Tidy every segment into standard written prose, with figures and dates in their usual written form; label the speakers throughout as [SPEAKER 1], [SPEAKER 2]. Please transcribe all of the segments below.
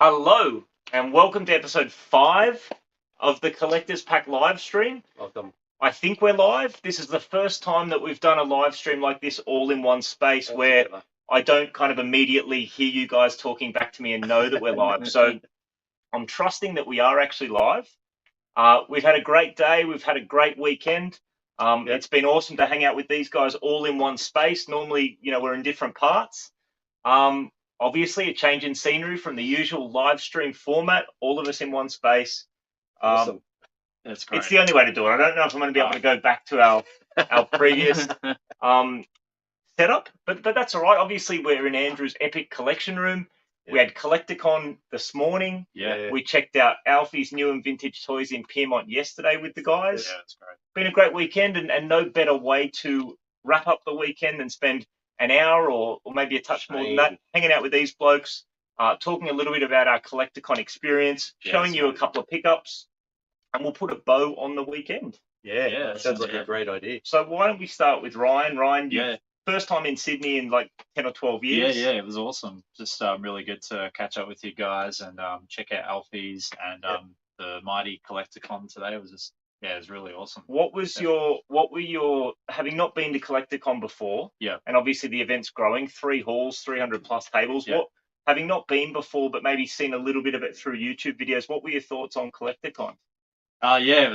[SPEAKER 1] Hello, and welcome to episode 5 of the Collectors Pack live stream.
[SPEAKER 2] Welcome.
[SPEAKER 1] I think we're live. This is the first time that we've done a live stream like this all in one space where I don't kind of immediately hear you guys talking back to me and know that we're live. So I'm trusting that we are actually live. We've had a great day. We've had a great weekend. It's been awesome to hang out with these guys all in one space. Normally, we're in different parts. Obviously, a change in scenery from the usual live stream format, all of us in one space.
[SPEAKER 2] Awesome. That's great.
[SPEAKER 1] It's the only way to do it. I don't know if I'm going to be able to go back to our previous setup, but that's all right. Obviously, we're in Andrew's epic collection room. Yeah. We had Collecticon this morning.
[SPEAKER 2] Yeah.
[SPEAKER 1] We checked out Alfie's new and vintage toys in Piermont yesterday with the guys.
[SPEAKER 2] Yeah, that's great.
[SPEAKER 1] Been a great weekend, and no better way to wrap up the weekend than spend an hour or maybe a touch more than that hanging out with these blokes, talking a little bit about our Collecticon experience, showing you a couple of pickups, and we'll put a bow on the weekend.
[SPEAKER 2] Yeah, that sounds like a great idea.
[SPEAKER 1] So why don't we start with Ryan? Ryan, first time in Sydney in like 10 or 12 years.
[SPEAKER 3] Yeah, it was awesome. Just really good to catch up with you guys and check out Alfie's and the mighty Collecticon today. It was just, it was really awesome.
[SPEAKER 1] What were your, having not been to Collecticon before, and obviously the event's growing, 3 halls, 300 plus tables, having not been before but maybe seen a little bit of it through YouTube videos, what were your thoughts on Collecticon?
[SPEAKER 3] It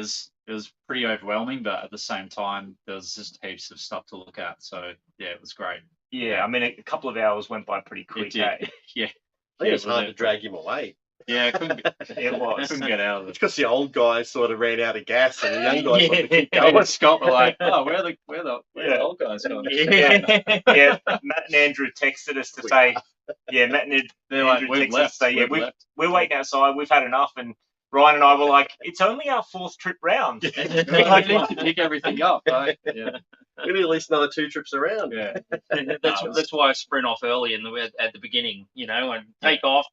[SPEAKER 3] was pretty overwhelming, but at the same time, there was just heaps of stuff to look at. So, it was great.
[SPEAKER 1] Yeah, I mean, a couple of hours went by pretty quick.
[SPEAKER 3] Yeah.
[SPEAKER 2] I think it's hard to drag him away.
[SPEAKER 3] Yeah, couldn't get out of it.
[SPEAKER 2] It's because the old guys sort of ran out of gas and the young guys wanted to keep
[SPEAKER 3] going.
[SPEAKER 2] going.
[SPEAKER 3] Scott were like, oh, where the old guys going?
[SPEAKER 1] Yeah, Matt and Andrew texted us to say, Matt and Andrew texted us to say, we're waiting outside, we've had enough, and Ryan and I were like, it's only our 4th trip round.
[SPEAKER 3] We need to pick everything up, right? Yeah.
[SPEAKER 2] We need at least another 2 trips around.
[SPEAKER 3] Yeah.
[SPEAKER 4] That's why I sprint off early at the beginning, and take off,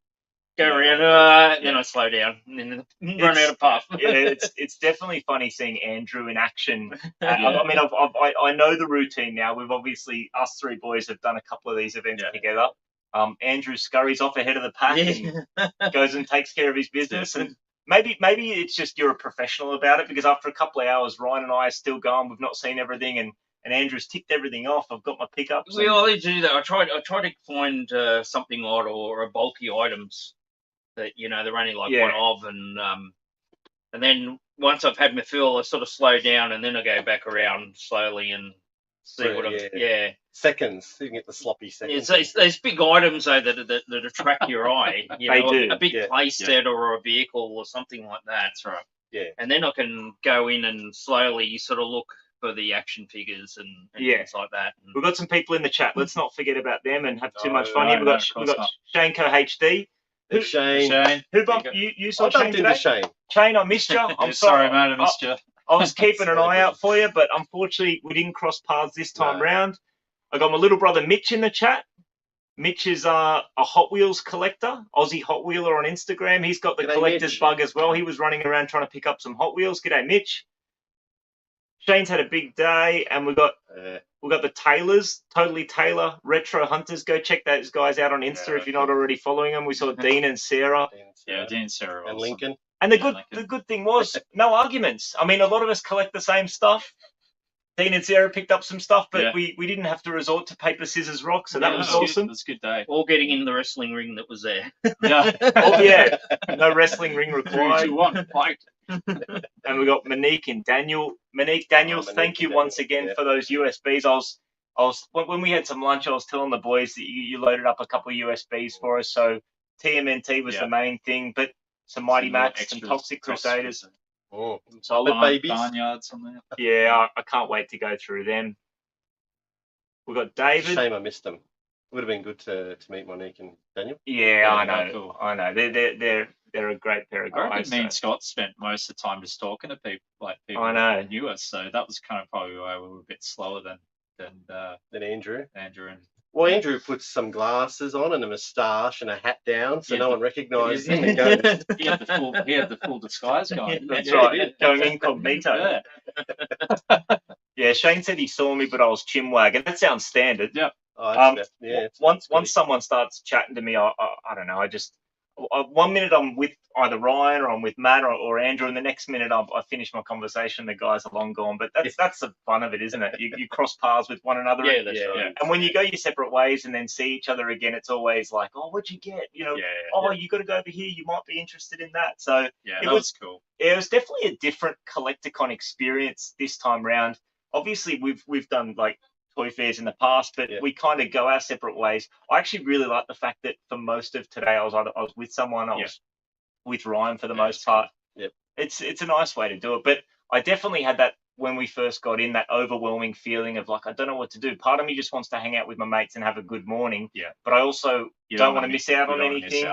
[SPEAKER 4] go around, then I slow down, and then run out of puff.
[SPEAKER 1] It's definitely funny seeing Andrew in action. I mean, I know the routine now. We've obviously, us 3 boys have done a couple of these events together. Andrew scurries off ahead of the pack and goes and takes care of his business. And maybe it's just you're a professional about it, because after a couple of hours, Ryan and I are still going. We've not seen everything, and Andrew's ticked everything off. I've got my pickups.
[SPEAKER 4] Well, I do that. I try to find something odd or a bulky items that they're only like one of, and then once I've had my fill, I sort of slow down, and then I go back around slowly and see what I'm.
[SPEAKER 2] Seconds. You can get the sloppy seconds.
[SPEAKER 4] It's those big items though that attract your eye.
[SPEAKER 1] They do.
[SPEAKER 4] A big play set or a vehicle or something like that.
[SPEAKER 3] That's right.
[SPEAKER 2] Yeah.
[SPEAKER 4] And then I can go in and slowly sort of look for the action figures and things like that.
[SPEAKER 1] We've got some people in the chat. Let's not forget about them and have too much fun here. We've got Shane Co HD.
[SPEAKER 2] Shane.
[SPEAKER 1] Who bumped you? Saw Shane today? Shane, I missed you. I'm
[SPEAKER 3] sorry, mate. I missed you.
[SPEAKER 1] I was keeping an eye out for you, but unfortunately we didn't cross paths this time round. I got my little brother Mitch in the chat. Mitch is a Hot Wheels collector, Aussie Hot Wheeler on Instagram. He's got the collector's bug as well. He was running around trying to pick up some Hot Wheels. G'day, Mitch. Shane's had a big day, and we got the Taylors, Totally Taylor Retro Hunters. Go check those guys out on Insta if you're not already following them. We saw Dean and Sarah.
[SPEAKER 3] Dean and Sarah.
[SPEAKER 2] And Lincoln.
[SPEAKER 1] And the good thing was no arguments. I mean, a lot of us collect the same stuff. Dean and Sarah picked up some stuff, but we didn't have to resort to paper, scissors, rock, so that was awesome.
[SPEAKER 3] It was a good day.
[SPEAKER 4] Or getting in the wrestling ring that was there.
[SPEAKER 1] No wrestling ring required.
[SPEAKER 3] 3, 2, 1, fight.
[SPEAKER 1] And we got Monique and Daniel. Monique, thank you once again for those USBs. I was when we had some lunch, I was telling the boys that you loaded up a couple of USBs for us. So TMNT was the main thing, but some Mighty Max, some Toxic Crusaders.
[SPEAKER 2] Oh,
[SPEAKER 1] solid
[SPEAKER 2] babies.
[SPEAKER 3] Barnyards on there.
[SPEAKER 1] Yeah, I can't wait to go through them. We've got David.
[SPEAKER 2] Shame I missed them. Would have been good to meet Monique and Daniel.
[SPEAKER 1] Yeah, I know. Cool. I know. They're a great pair of guys.
[SPEAKER 3] I reckon me and Scott spent most of the time just talking to people,
[SPEAKER 1] I know.
[SPEAKER 3] who knew us. So that was kind of probably why we were a bit slower than
[SPEAKER 2] Andrew.
[SPEAKER 3] Well,
[SPEAKER 2] Andrew puts some glasses on and a moustache and a hat down, so no one recognises him. And goes,
[SPEAKER 3] he had the full disguise going.
[SPEAKER 1] That's right, going incognito. Yeah, Shane said he saw me, but I was chin wagging. That sounds standard.
[SPEAKER 3] Yeah.
[SPEAKER 2] Oh, that's, yeah,
[SPEAKER 1] once
[SPEAKER 2] really...
[SPEAKER 1] someone starts chatting to me, I don't know. One minute I'm with either Ryan or I'm with Matt or Andrew, and the next minute I finish my conversation. The guys are long gone. But that's the fun of it, isn't it? You cross paths with one another.
[SPEAKER 4] Yeah, that's right.
[SPEAKER 1] And when you go your separate ways and then see each other again, it's always like, oh, what'd you get? You know, you got to go over here. You might be interested in that. So
[SPEAKER 3] it was cool.
[SPEAKER 1] It was definitely a different Collecticon experience this time round. Obviously, we've done like toy fairs in the past, but we kind of go our separate ways. I actually really like the fact that for most of today, I was with someone. I was with Ryan for the most part.
[SPEAKER 2] Yep.
[SPEAKER 1] It's a nice way to do it, but I definitely had that when we first got in, that overwhelming feeling of like, I don't know what to do. Part of me just wants to hang out with my mates and have a good morning.
[SPEAKER 3] Yeah.
[SPEAKER 1] But I also don't want to miss out on anything.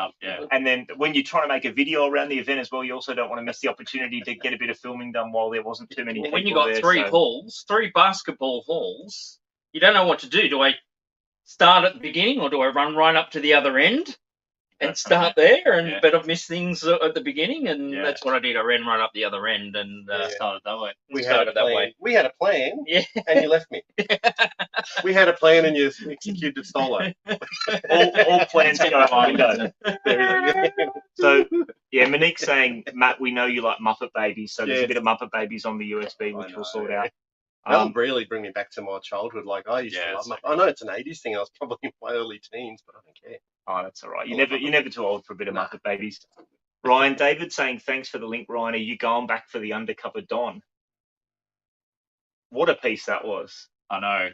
[SPEAKER 1] And then when you're trying to make a video around the event as well, you also don't want to miss the opportunity to get a bit of filming done while there wasn't too many people
[SPEAKER 4] when you got
[SPEAKER 1] there,
[SPEAKER 4] three basketball halls, you don't know what to do. Do I start at the beginning or do I run right up to the other end and start there? And but I've missed things at the beginning, and that's what I did. I ran right up the other end and
[SPEAKER 3] started that way.
[SPEAKER 2] We had a plan, and you left me.
[SPEAKER 4] Yeah.
[SPEAKER 2] We had a plan, and you executed solo.
[SPEAKER 1] all plans go out the window. So Monique's saying, Matt, we know you like Muppet Babies, so there's a bit of Muppet Babies on the USB, which we'll sort out.
[SPEAKER 2] That'll really bring me back to my childhood. Like I used to love Muppet. I know it's an 80s thing. I was probably in my early teens, but I don't care.
[SPEAKER 1] Oh, that's all right. You're never too old for a bit of Muppet Babies. Ryan, David saying, thanks for the link, Ryan. Are you going back for the Undercover Don? What a piece that was.
[SPEAKER 3] I know.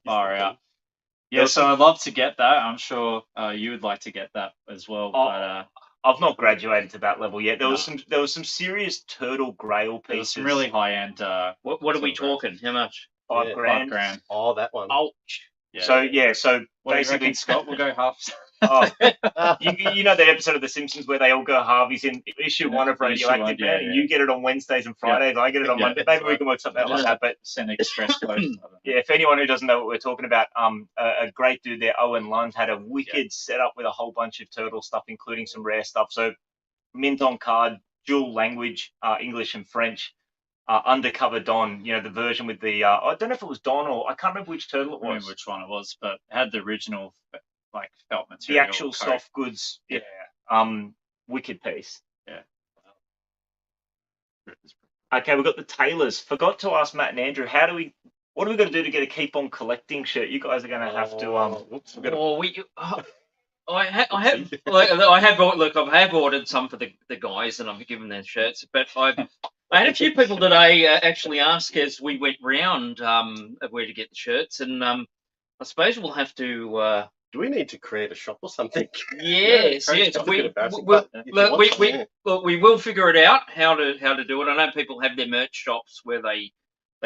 [SPEAKER 3] Far out. Yeah, so I'd love to get that. I'm sure you would like to get that as well. But
[SPEAKER 1] I've not graduated to that level yet. There was some serious turtle grail pieces.
[SPEAKER 3] Some really high end.
[SPEAKER 4] What are we talking? How much?
[SPEAKER 1] $5 grand.
[SPEAKER 3] $5 grand.
[SPEAKER 2] Oh, that one.
[SPEAKER 4] Ouch.
[SPEAKER 1] Yeah. So
[SPEAKER 3] what
[SPEAKER 1] basically,
[SPEAKER 3] do you reckon, Scott? We'll go half.
[SPEAKER 1] You know that episode of The Simpsons where they all go halves in issue 1 of Radioactive Man, and you get it on Wednesdays and Fridays. I get it on Monday. Maybe we can work something out like that. But
[SPEAKER 3] send express post.
[SPEAKER 1] If anyone who doesn't know what we're talking about, a great dude there, Owen Lund, had a wicked setup with a whole bunch of turtle stuff, including some rare stuff. So mint on card, dual language, English and French. Undercover Don, the version with the I don't know if it was Don or I can't remember which turtle it was.
[SPEAKER 3] I remember which one it was, but it had the original like felt material.
[SPEAKER 1] The actual soft goods. Yeah. Wicked piece.
[SPEAKER 3] Yeah.
[SPEAKER 1] Okay, we've got the tailors. Forgot to ask Matt and Andrew, what do we got to do to get a Keep On Collecting shirt? You guys are going to have to.
[SPEAKER 4] I have ordered some for the guys, and I've given them shirts. But I had a few people today actually ask as we went round where to get the shirts, and I suppose we'll have to.
[SPEAKER 2] Do we need to create a shop or something?
[SPEAKER 4] Yes. We will figure it out how to do it. I know people have their merch shops where they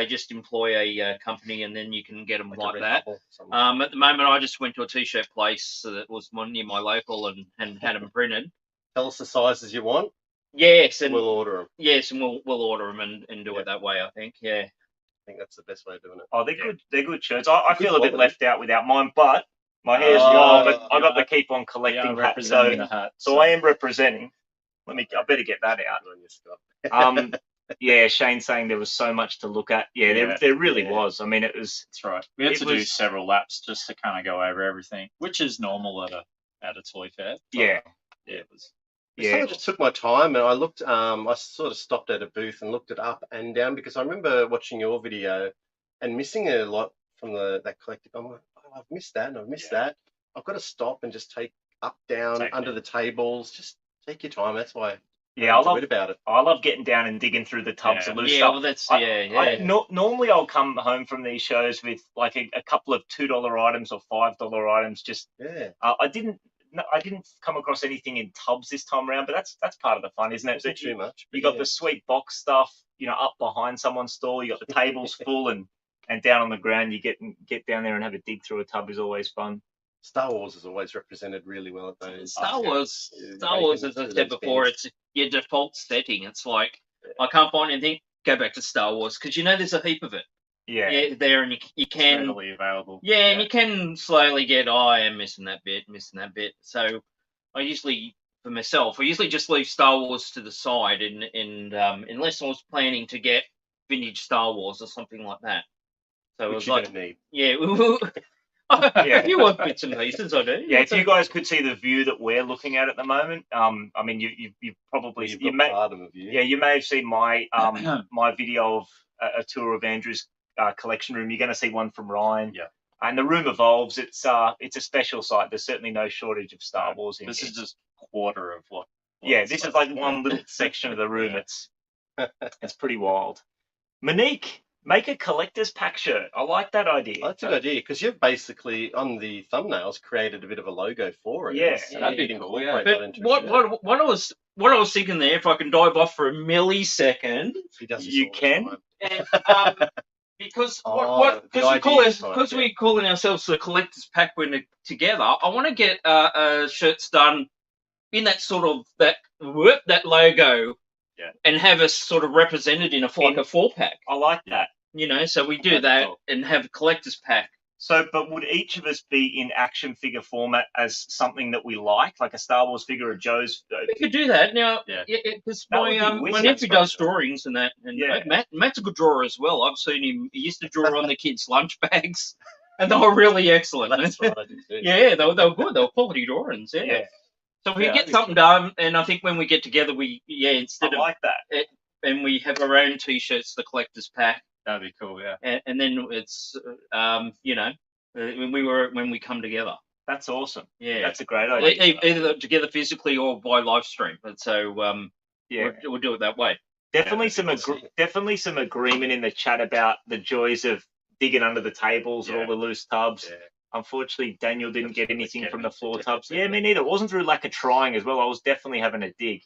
[SPEAKER 4] just employ a company and then you can get them like that. At the moment, I just went to a t-shirt place that was near my local and had them printed.
[SPEAKER 2] Tell us the sizes you want.
[SPEAKER 4] Yes, and
[SPEAKER 2] we'll order them.
[SPEAKER 4] Yes, and we'll order them and do it that way. I think. Yeah.
[SPEAKER 2] I think that's the best way of doing it.
[SPEAKER 1] Oh, they're good. They're good shirts. I feel a bit left out without mine, but my hair's long. But I got the Keep On Collecting hat, so I am representing. I better get that out. Shane's saying there was so much to look at. Yeah, there really was. I mean, it was.
[SPEAKER 3] That's right. We had to do several laps just to kind of go over everything, which is normal at a toy fair. It was.
[SPEAKER 2] I just took my time and I looked. I sort of stopped at a booth and looked it up and down because I remember watching your video and missing a lot from that Collecticon. I'm like, I've missed that and I've missed that. I've got to stop and just take up, down, under the tables. Just take your time. That's why.
[SPEAKER 1] I love getting down and digging through the tubs of loose stuff.
[SPEAKER 4] Well, that's
[SPEAKER 1] normally I'll come home from these shows with like a couple of $2 items or $5 items. I didn't come across anything in tubs this time around, but that's part of the fun, isn't it?
[SPEAKER 2] It's not too much.
[SPEAKER 1] You got the sweet box stuff, up behind someone's stall. You got the tables full and down on the ground. You get down there and have a dig through a tub is always fun.
[SPEAKER 2] Star Wars is always represented really well at those.
[SPEAKER 4] Star Wars, as I said before, it's your default setting. It's like I can't find anything. Go back to Star Wars because there's a heap of it. There, and you can
[SPEAKER 3] readily available.
[SPEAKER 4] And you can slowly get. I am missing that bit. So I usually just leave Star Wars to the side, and unless I was planning to get vintage Star Wars or something like that. So
[SPEAKER 2] which you don't need.
[SPEAKER 4] Yeah.
[SPEAKER 1] Yeah.
[SPEAKER 4] You want bits and pieces, I do.
[SPEAKER 1] Yeah, if you guys could see the view that we're looking at the moment, I mean, you probably
[SPEAKER 2] You've
[SPEAKER 1] you
[SPEAKER 2] got
[SPEAKER 1] may
[SPEAKER 2] part of a view.
[SPEAKER 1] yeah you may have seen my my video of a tour of Andrew's collection room. You're going to see one from Ryan.
[SPEAKER 3] Yeah.
[SPEAKER 1] And the room evolves. It's a special site. There's certainly no shortage of Star Wars in
[SPEAKER 3] This
[SPEAKER 1] here.
[SPEAKER 3] is just quarter of what.
[SPEAKER 1] Yeah, this is like one little section of the room.
[SPEAKER 3] Yeah.
[SPEAKER 1] It's pretty wild. Monique, make a collector's pack shirt. I like that idea.
[SPEAKER 2] Oh, that's a good idea because you've basically on the thumbnails created a bit of a logo for it.
[SPEAKER 1] Yeah.
[SPEAKER 2] So
[SPEAKER 3] That'd be
[SPEAKER 2] you can
[SPEAKER 3] cool,
[SPEAKER 2] incorporate
[SPEAKER 4] But
[SPEAKER 2] that into a shirt.
[SPEAKER 4] what I was thinking there, if I can dive off for a millisecond,
[SPEAKER 2] He does this
[SPEAKER 1] You
[SPEAKER 2] all the
[SPEAKER 1] can?
[SPEAKER 2] time.
[SPEAKER 4] and, because
[SPEAKER 2] Oh, the
[SPEAKER 4] because
[SPEAKER 2] idea,
[SPEAKER 4] we're calling ourselves the collector's pack when we're together, I want to get shirts done in that sort of that logo, and have us sort of represented in a 4-pack.
[SPEAKER 1] I like that.
[SPEAKER 4] You know, so we do
[SPEAKER 3] That'd be
[SPEAKER 4] that
[SPEAKER 3] cool.
[SPEAKER 4] and have a collector's pack.
[SPEAKER 1] So, but would each of us be in action figure format as something that we like a Star Wars figure or Joe's?
[SPEAKER 4] We could do that now.
[SPEAKER 3] Yeah.
[SPEAKER 4] Because
[SPEAKER 1] That would be
[SPEAKER 4] my
[SPEAKER 1] wicked.
[SPEAKER 4] nephew does drawings and that, and
[SPEAKER 1] Yeah.
[SPEAKER 4] Matt's a good drawer as well. I've seen him. He used to draw on the kids' lunch bags, and they were really excellent.
[SPEAKER 2] That's right, I did too.
[SPEAKER 4] Yeah, they were good. They were quality drawings. Yeah.
[SPEAKER 1] Yeah.
[SPEAKER 4] So we
[SPEAKER 1] Yeah,
[SPEAKER 4] get
[SPEAKER 1] that'd be
[SPEAKER 4] something done, and I think when we get together, we
[SPEAKER 1] I
[SPEAKER 4] instead of
[SPEAKER 1] like that.
[SPEAKER 4] and we have our own T-shirts, the collector's pack,
[SPEAKER 3] That'd be cool. Yeah.
[SPEAKER 4] and then it's when we come together.
[SPEAKER 1] That's awesome.
[SPEAKER 4] Yeah.
[SPEAKER 1] That's a great idea.
[SPEAKER 4] Either together physically or by live stream. But so
[SPEAKER 1] Yeah.
[SPEAKER 4] we'll do it that way.
[SPEAKER 1] Definitely
[SPEAKER 3] Yeah,
[SPEAKER 1] some agreement in the chat about the joys of digging under the tables and all the loose tubs.
[SPEAKER 3] Yeah.
[SPEAKER 1] Unfortunately, Daniel didn't
[SPEAKER 3] That's
[SPEAKER 1] get
[SPEAKER 3] really
[SPEAKER 1] anything
[SPEAKER 3] getting
[SPEAKER 1] from the
[SPEAKER 3] into
[SPEAKER 1] floor
[SPEAKER 3] it.
[SPEAKER 1] tubs. Yeah, me neither. It wasn't through lack of trying as well. I was definitely having a dig.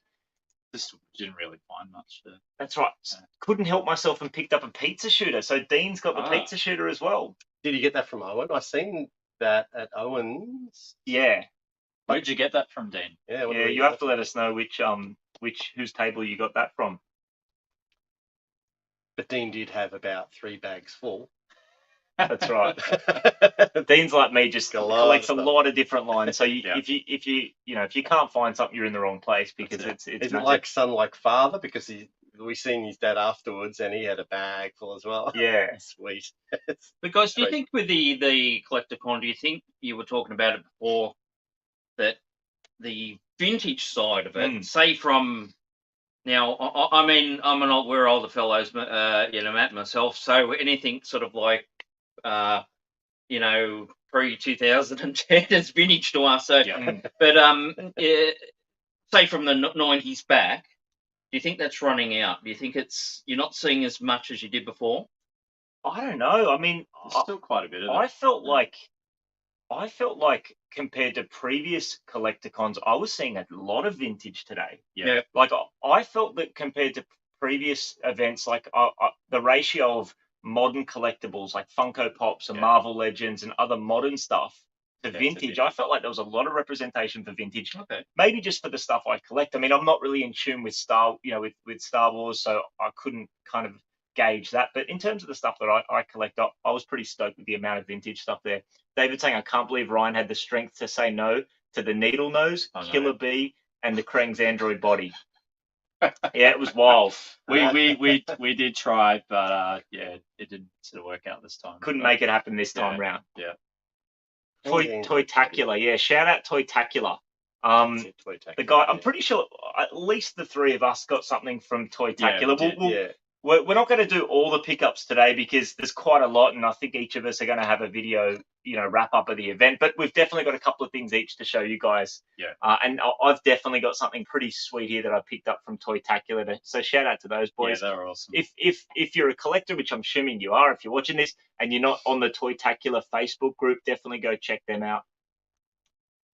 [SPEAKER 3] Just didn't really find much.
[SPEAKER 1] That's right. Couldn't help myself and picked up a pizza shooter. So Dean's got the
[SPEAKER 3] Ah.
[SPEAKER 1] pizza shooter as well.
[SPEAKER 2] Did you get that from Owen? I seen that at Owen's.
[SPEAKER 1] Yeah.
[SPEAKER 3] Where'd you get that from, Dean?
[SPEAKER 2] Yeah,
[SPEAKER 1] Yeah, you have to let us know whose table you got that from.
[SPEAKER 2] But Dean did have about 3 bags full.
[SPEAKER 1] That's right. Dean's like me, just
[SPEAKER 2] Got a lot of
[SPEAKER 1] collects a
[SPEAKER 2] stuff.
[SPEAKER 1] lot of different lines. So
[SPEAKER 3] Yeah.
[SPEAKER 1] if you can't find something, you're in the wrong place because
[SPEAKER 3] That's
[SPEAKER 1] it's
[SPEAKER 2] Is it
[SPEAKER 1] magic.
[SPEAKER 2] like son, like father? Because we seen his dad afterwards, and he had a bag full as well.
[SPEAKER 1] Yeah.
[SPEAKER 2] Sweet.
[SPEAKER 4] But guys, do you
[SPEAKER 2] Great.
[SPEAKER 4] think with the Collecticon, do you think you were talking about it before, that the vintage side of it, say from now, I mean, we're older fellows, Matt and myself, so anything sort of like, pre-2010 is vintage to us. So, but say from the 90s back, do you think that's running out? Do you think you're not seeing as much as you did before?
[SPEAKER 1] I don't know. I mean,
[SPEAKER 3] There's still quite a bit of
[SPEAKER 1] I
[SPEAKER 3] it.
[SPEAKER 1] felt like compared to previous Collecticons, I was seeing a lot of vintage today.
[SPEAKER 3] Yeah.
[SPEAKER 1] Like I felt that compared to previous events, like the ratio of modern collectibles like Funko Pops and Marvel Legends and other modern stuff to vintage, I felt like there was a lot of representation for vintage.
[SPEAKER 4] Okay.
[SPEAKER 1] Maybe just for the stuff I collect. I mean, I'm not really in tune with Star Wars, so I couldn't kind of gauge that. But in terms of the stuff that I collect, I was pretty stoked with the amount of vintage stuff there. David saying, I can't believe Ryan had the strength to say no to the Needle Nose, Killer Bee, and the Krang's android body. Yeah, it was wild.
[SPEAKER 3] We did try, but it didn't sort of work out this time.
[SPEAKER 1] Couldn't make it happen this time round.
[SPEAKER 3] Yeah.
[SPEAKER 1] Toytacular, yeah. Shout out Toytacular. The guy, I'm pretty sure at least the 3 of us got something from Toytacular. We're not going to do all the pickups today because there's quite a lot, and I think each of us are going to have a video, wrap up of the event. But we've definitely got a couple of things each to show you guys.
[SPEAKER 3] Yeah.
[SPEAKER 1] And I've definitely got something pretty sweet here that I picked up from Toytacular. So shout out to those boys.
[SPEAKER 3] Yeah, they're awesome.
[SPEAKER 1] If you're a collector, which I'm assuming you are, if you're watching this and you're not on the Toytacular Facebook group, definitely go check them out.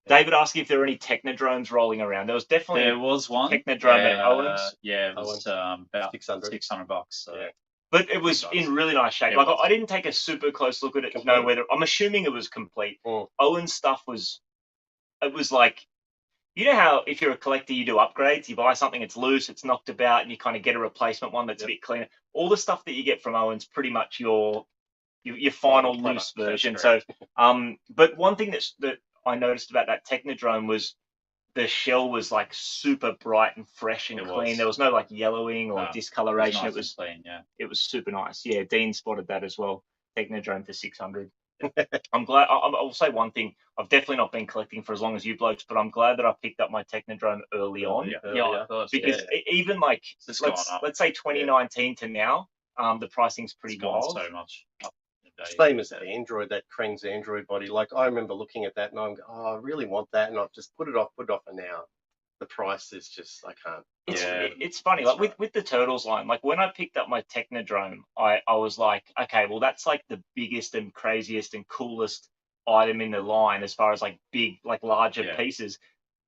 [SPEAKER 1] David asked if there were any Technodromes rolling around. There was
[SPEAKER 3] one
[SPEAKER 1] Technodrome at Owens.
[SPEAKER 3] Yeah, it was about
[SPEAKER 2] $600.
[SPEAKER 3] So.
[SPEAKER 1] Yeah. But it was in really nice shape. Like I didn't take a super close look at it to know whether. I'm assuming it was complete. Owen's stuff was. It was like, you know how if you're a collector you do upgrades, you buy something, it's loose, it's knocked about, and you kind of get a replacement one that's a bit cleaner. All the stuff that you get from Owen's pretty much your final loose version. So, but one thing that I noticed about that Technodrome was the shell was like super bright and fresh and clean. There was no like yellowing or discoloration. It was
[SPEAKER 3] clean, yeah.
[SPEAKER 1] It was super nice. Yeah, Dean spotted that as well. Technodrome for 600. I'm glad. I'll say one thing. I've definitely not been collecting for as long as you blokes, but I'm glad that I picked up my Technodrome early on.
[SPEAKER 4] Yeah, of course.
[SPEAKER 1] Because even like let's say 2019 to now, the pricing's pretty wild.
[SPEAKER 3] So much.
[SPEAKER 2] Same as that Android, that Krang's Android body. Like I remember looking at that and I'm going, oh, I really want that, and I've just put it off, and now the price is just I can't.
[SPEAKER 1] It's funny, like with the Turtles line, like when I picked up my Technodrome, I was like, okay, well that's like the biggest and craziest and coolest item in the line as far as like big, like larger pieces.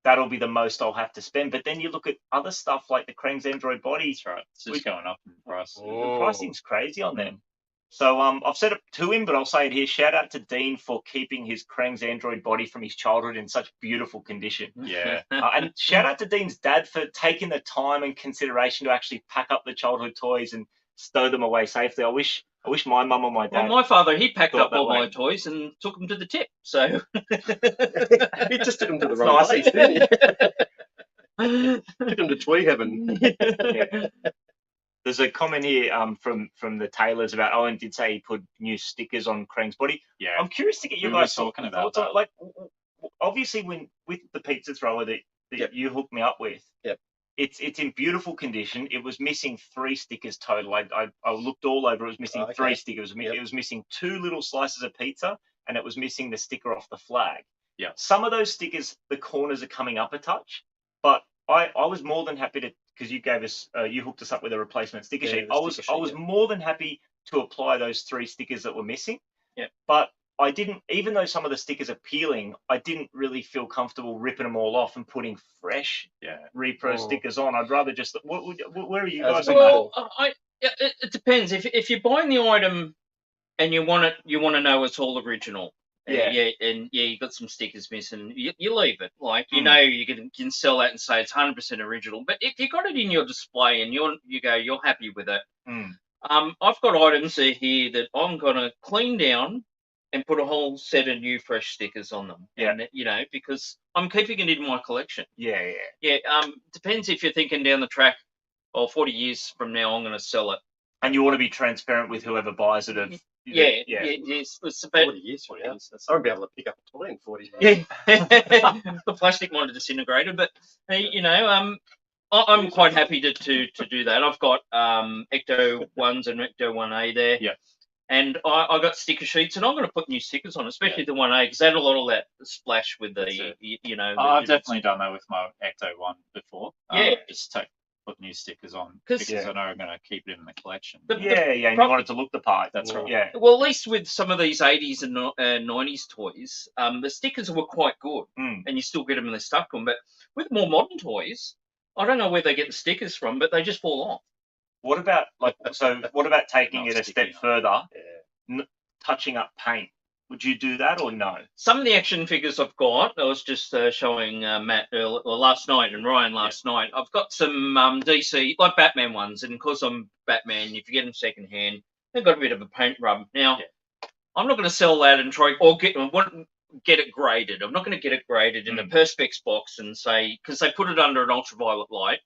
[SPEAKER 1] That'll be the most I'll have to spend. But then you look at other stuff like the Krang's Android body.
[SPEAKER 3] That's right. It's just going up in price.
[SPEAKER 1] The pricing's crazy on them. So I've said it to him, but I'll say it here. Shout out to Dean for keeping his Krang's Android body from his childhood in such beautiful condition.
[SPEAKER 3] Yeah.
[SPEAKER 1] And shout out to Dean's dad for taking the time and consideration to actually pack up the childhood toys and stow them away safely. I wish my mum or my dad.
[SPEAKER 4] Well, my father, he packed up all
[SPEAKER 1] way.
[SPEAKER 4] my toys and took them to the tip. So
[SPEAKER 2] He just took them to the wrong place, didn't he? Took them to toy heaven.
[SPEAKER 1] There's a comment here from the tailors about Owen did say he put new stickers on Krang's body.
[SPEAKER 3] Yeah.
[SPEAKER 1] I'm curious to get your guys talking about that. Like, obviously, with the pizza thrower that you hooked me up with, it's in beautiful condition. It was missing 3 stickers total. I looked all over. It was missing 3 stickers. It was missing 2 little slices of pizza, and it was missing the sticker off the flag.
[SPEAKER 3] Yeah.
[SPEAKER 1] Some of those stickers, the corners are coming up a touch, but I was more than happy to, because you gave us, you hooked us up with a replacement sticker sheet. I was more than happy to apply those 3 stickers that were missing.
[SPEAKER 4] Yeah.
[SPEAKER 1] But I didn't, even though some of the stickers are peeling, I didn't really feel comfortable ripping them all off and putting fresh repro stickers on. I'd rather just. Where are you guys on that?
[SPEAKER 4] It depends. If you're buying the item and you want to know it's all original. You got some stickers missing. You leave it. Like you know, you can sell that and say it's 100% original. But if you got it in your display and you're happy with it, I've got items here that I'm gonna clean down and put a whole set of new fresh stickers on them.
[SPEAKER 1] Yeah.
[SPEAKER 4] And because I'm keeping it in my collection.
[SPEAKER 1] Yeah.
[SPEAKER 4] Depends if you're thinking down the track, 40 years from now I'm gonna sell it.
[SPEAKER 1] And you want to be transparent with whoever buys it.
[SPEAKER 4] Yes. It's about
[SPEAKER 2] 40 years from now. I won't be able to pick up a toy in 40 years.
[SPEAKER 4] Yeah, the plastic might have disintegrated, but I'm quite happy to do that. I've got Ecto 1s and Ecto 1A there.
[SPEAKER 3] Yeah.
[SPEAKER 4] And I got sticker sheets, and I'm going to put new stickers on, especially the 1A, because they had a lot of that splash with the,
[SPEAKER 3] I've definitely done that with my Ecto 1 before. Just put new stickers on because I know I'm going to keep it in the collection.
[SPEAKER 1] And you want it to look the part.
[SPEAKER 3] That's right.
[SPEAKER 1] Yeah.
[SPEAKER 4] Well, at least with some of these 80s and 90s toys, the stickers were quite good, and you still get them and they stuck them. But with more modern toys, I don't know where they get the stickers from, but they just fall off.
[SPEAKER 1] What about taking it a step further, touching up paint? Would you do that or no?
[SPEAKER 4] Some of the action figures I've got, I was just showing Matt last night and Ryan last night. I've got some DC, like Batman ones, and because I'm Batman, if you get them second hand, they've got a bit of a paint rub. Now, I'm not going to sell that and try or get it graded. I'm not going to get it graded in a Perspex box and say, because they put it under an ultraviolet light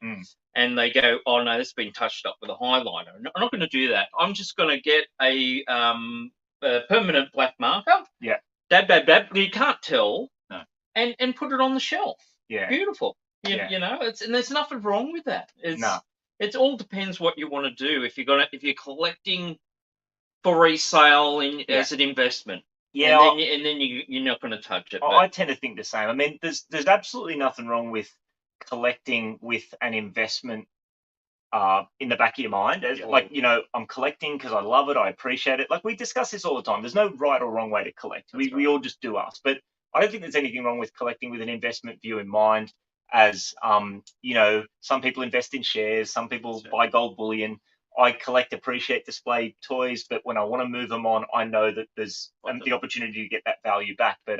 [SPEAKER 4] and they go, oh no, this has been touched up with a highlighter. I'm not going to do that. I'm just going to get a permanent black marker.
[SPEAKER 1] Yeah.
[SPEAKER 4] Dab. You can't tell.
[SPEAKER 3] No.
[SPEAKER 4] And put it on the shelf.
[SPEAKER 1] Yeah.
[SPEAKER 4] Beautiful. You know, and there's nothing wrong with that. It all depends what you want to do. If you're collecting for resale as an investment.
[SPEAKER 1] Yeah.
[SPEAKER 4] And then you're not going to touch it.
[SPEAKER 1] I tend to think the same. I mean, there's absolutely nothing wrong with collecting with an investment in the back of your mind. Like, I'm collecting because I love it. I appreciate it. Like, we discuss this all the time. There's no right or wrong way to collect. We all just do us. But I don't think there's anything wrong with collecting with an investment view in mind. As, some people invest in shares. Some people buy gold bullion. I collect, appreciate, display toys, but when I want to move them on, I know that there's the opportunity to get that value back. But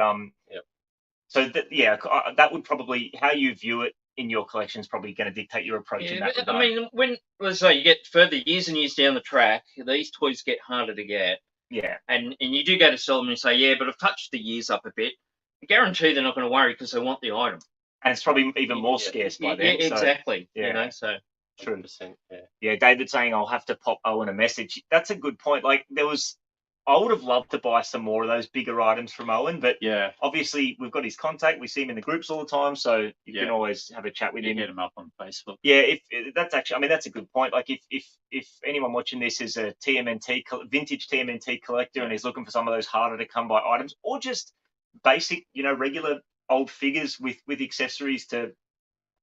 [SPEAKER 1] so that would probably, how you view it in your collection is probably going to dictate your approach in that regard.
[SPEAKER 4] I mean, when let's say you get further years and years down the track, these toys get harder to get.
[SPEAKER 1] Yeah.
[SPEAKER 4] And you do go to sell them and say, but I've touched the years up a bit. I guarantee they're not going to worry because they want the item.
[SPEAKER 1] And it's probably even more scarce by then.
[SPEAKER 4] Yeah, exactly.
[SPEAKER 1] So. True.
[SPEAKER 2] 100%.
[SPEAKER 1] Yeah, David saying I'll have to pop Owen a message. That's a good point. Like, there was I would have loved to buy some more of those bigger items from Owen, but
[SPEAKER 3] Yeah,
[SPEAKER 1] obviously we've got his contact. We see him in the groups all the time, so you
[SPEAKER 3] Yeah.
[SPEAKER 1] can always have a chat with
[SPEAKER 3] you
[SPEAKER 1] him.
[SPEAKER 3] hit him up on Facebook.
[SPEAKER 1] Yeah, if that's actually, I mean, that's a good point. Like if anyone watching this is a vintage TMNT collector and
[SPEAKER 3] Yeah.
[SPEAKER 1] is looking for some of those harder to come by items, or just basic, regular old figures with accessories to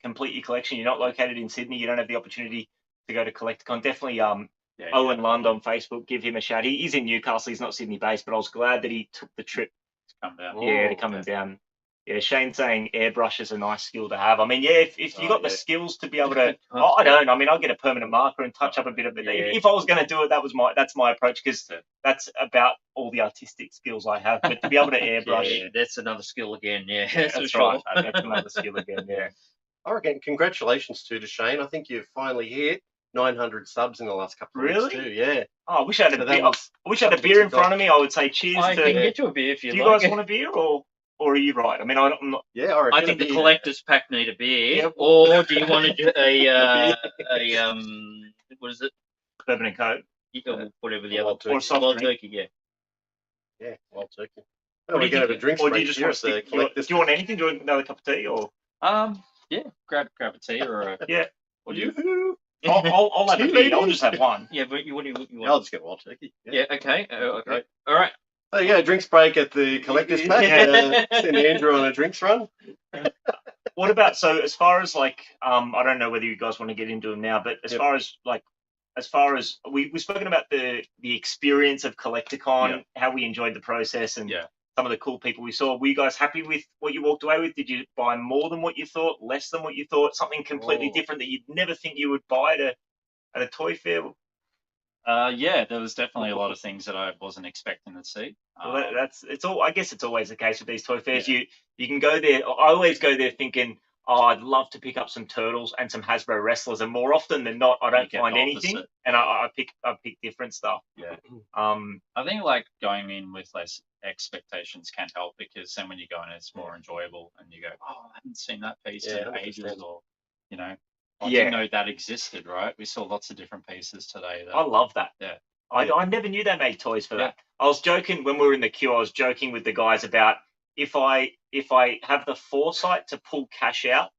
[SPEAKER 1] complete your collection. You're not located in Sydney. You don't have the opportunity to go to Collecticon. Definitely,
[SPEAKER 3] Yeah,
[SPEAKER 1] Owen Lund on Facebook. Give him a shout. He's in Newcastle. He's not Sydney based, but I was glad that he took the trip.
[SPEAKER 3] come down.
[SPEAKER 1] Yeah, to
[SPEAKER 2] Oh,
[SPEAKER 1] come
[SPEAKER 3] yeah.
[SPEAKER 1] down. Yeah, Shane saying airbrush is a nice skill to have. I mean, yeah, if you
[SPEAKER 2] Oh,
[SPEAKER 1] got the
[SPEAKER 2] yeah.
[SPEAKER 1] skills to be able to, I don't. I mean, I'll get a permanent marker and touch up a bit of it.
[SPEAKER 4] Yeah.
[SPEAKER 1] If I was going to do it, that's my approach, because
[SPEAKER 3] That's it.
[SPEAKER 1] that's about all the artistic skills I have. But to be able to airbrush,
[SPEAKER 4] Yeah, that's another skill again. Yeah,
[SPEAKER 1] that's
[SPEAKER 4] for
[SPEAKER 1] right.
[SPEAKER 4] sure.
[SPEAKER 1] That's another skill again. Yeah.
[SPEAKER 2] I reckon congratulations to Shane. I think you've finally hit 900 subs in the last couple of weeks
[SPEAKER 1] Really?
[SPEAKER 2] too. Yeah.
[SPEAKER 1] Oh, I wish I had
[SPEAKER 2] So
[SPEAKER 1] a
[SPEAKER 2] that
[SPEAKER 1] beer.
[SPEAKER 2] was
[SPEAKER 1] I wish I had a
[SPEAKER 2] something
[SPEAKER 1] beer
[SPEAKER 2] to
[SPEAKER 1] in front of me. I would say cheers
[SPEAKER 4] I
[SPEAKER 1] to.
[SPEAKER 4] can get you a beer if you
[SPEAKER 1] Do you
[SPEAKER 4] like.
[SPEAKER 1] guys want a beer, or are you right? I mean, I'm not.
[SPEAKER 2] Yeah, I reckon
[SPEAKER 4] I think
[SPEAKER 2] a
[SPEAKER 4] the
[SPEAKER 2] beer.
[SPEAKER 4] collector's pack need a beer,
[SPEAKER 1] Yeah.
[SPEAKER 4] or do you want to do
[SPEAKER 2] beer.
[SPEAKER 4] what is it?
[SPEAKER 1] Bourbon and Coke.
[SPEAKER 4] Whatever the
[SPEAKER 2] Wild
[SPEAKER 4] other
[SPEAKER 2] turkey.
[SPEAKER 1] Or soft
[SPEAKER 4] wild
[SPEAKER 1] drink.
[SPEAKER 4] turkey, yeah.
[SPEAKER 2] Yeah, wild turkey.
[SPEAKER 1] What
[SPEAKER 2] Oh,
[SPEAKER 1] do
[SPEAKER 2] we're
[SPEAKER 1] you
[SPEAKER 2] going to have a
[SPEAKER 1] think?
[SPEAKER 2] drinks
[SPEAKER 1] Or do
[SPEAKER 2] break
[SPEAKER 1] you just
[SPEAKER 2] here
[SPEAKER 1] want
[SPEAKER 2] at
[SPEAKER 1] to
[SPEAKER 2] the
[SPEAKER 1] stick? Do you
[SPEAKER 2] collector's.
[SPEAKER 1] want anything? Do you want another cup of tea, or?
[SPEAKER 3] Yeah, grab a tea or a.
[SPEAKER 1] Yeah.
[SPEAKER 3] What do you?
[SPEAKER 2] Yoo-hoo.
[SPEAKER 1] I'll have a
[SPEAKER 2] Tea
[SPEAKER 1] beer. I'll
[SPEAKER 2] lady.
[SPEAKER 1] just have one.
[SPEAKER 4] Yeah, but what do you
[SPEAKER 2] Yeah, I'll
[SPEAKER 4] want?
[SPEAKER 2] just get wild turkey.
[SPEAKER 4] Yeah, okay. Okay.
[SPEAKER 2] Right.
[SPEAKER 4] All right.
[SPEAKER 2] There you go, drinks break at the collector's pack.
[SPEAKER 1] Yeah.
[SPEAKER 2] Send Andrew on a drinks run.
[SPEAKER 1] What about, so as far as like, I don't know whether you guys want to get into them now, but as
[SPEAKER 2] Yep.
[SPEAKER 1] far as we've spoken about the experience of Collecticon,
[SPEAKER 3] Yeah.
[SPEAKER 1] how we enjoyed the process, and
[SPEAKER 3] Yeah.
[SPEAKER 1] some of the cool people we saw. Were you guys happy with what you walked away with? Did you buy more than what you thought, less than what you thought, something completely
[SPEAKER 2] Oh.
[SPEAKER 1] different that you'd never think you would buy at a toy fair?
[SPEAKER 3] Yeah, there was definitely a lot of things that I wasn't expecting to see.
[SPEAKER 1] Well, I guess it's always the case with these toy fairs. You can go there. I always go there thinking, oh, I'd love to pick up some Turtles and some Hasbro wrestlers, and more often than not, I don't
[SPEAKER 3] get
[SPEAKER 1] find
[SPEAKER 3] the
[SPEAKER 1] anything,
[SPEAKER 3] opposite.
[SPEAKER 1] and I pick different stuff.
[SPEAKER 3] Yeah.
[SPEAKER 1] I
[SPEAKER 3] think like going in with less expectations can help, because then when you go in, it's more enjoyable, and you go, oh, I haven't seen that piece
[SPEAKER 2] Yeah,
[SPEAKER 3] in ages,
[SPEAKER 2] 100%.
[SPEAKER 3] or I
[SPEAKER 1] Yeah.
[SPEAKER 3] didn't know that existed. Right? We saw lots of different pieces today.
[SPEAKER 1] I love that.
[SPEAKER 3] Yeah.
[SPEAKER 1] I never knew they made toys for that. I was joking when we were in the queue. I was joking with the guys about if I have the foresight to pull cash out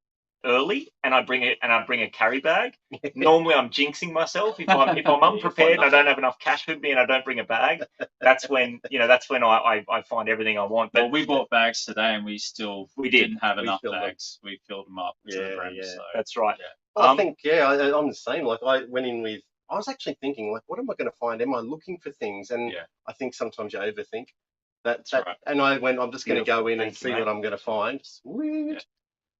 [SPEAKER 1] early and I bring a carry bag. Normally I'm jinxing myself if I'm unprepared and I don't have enough cash with me and I don't bring a bag. That's when I find everything I want. But
[SPEAKER 3] Well, we bought bags today, and we didn't have
[SPEAKER 2] We
[SPEAKER 3] enough
[SPEAKER 2] filled them.
[SPEAKER 3] bags. We filled them up to the
[SPEAKER 2] Yeah,
[SPEAKER 3] brim.
[SPEAKER 2] yeah.
[SPEAKER 3] So
[SPEAKER 1] that's right.
[SPEAKER 2] Well, I think, I'm the same. Like, I went in with, I was actually thinking, like, what am I going to find? Am I looking for things? And
[SPEAKER 3] Yeah.
[SPEAKER 2] I think sometimes you overthink.
[SPEAKER 3] That's right.
[SPEAKER 2] And I went, I'm just going to go in and
[SPEAKER 1] Thank you,
[SPEAKER 2] see
[SPEAKER 1] mate.
[SPEAKER 2] what I'm going to find. Sweet.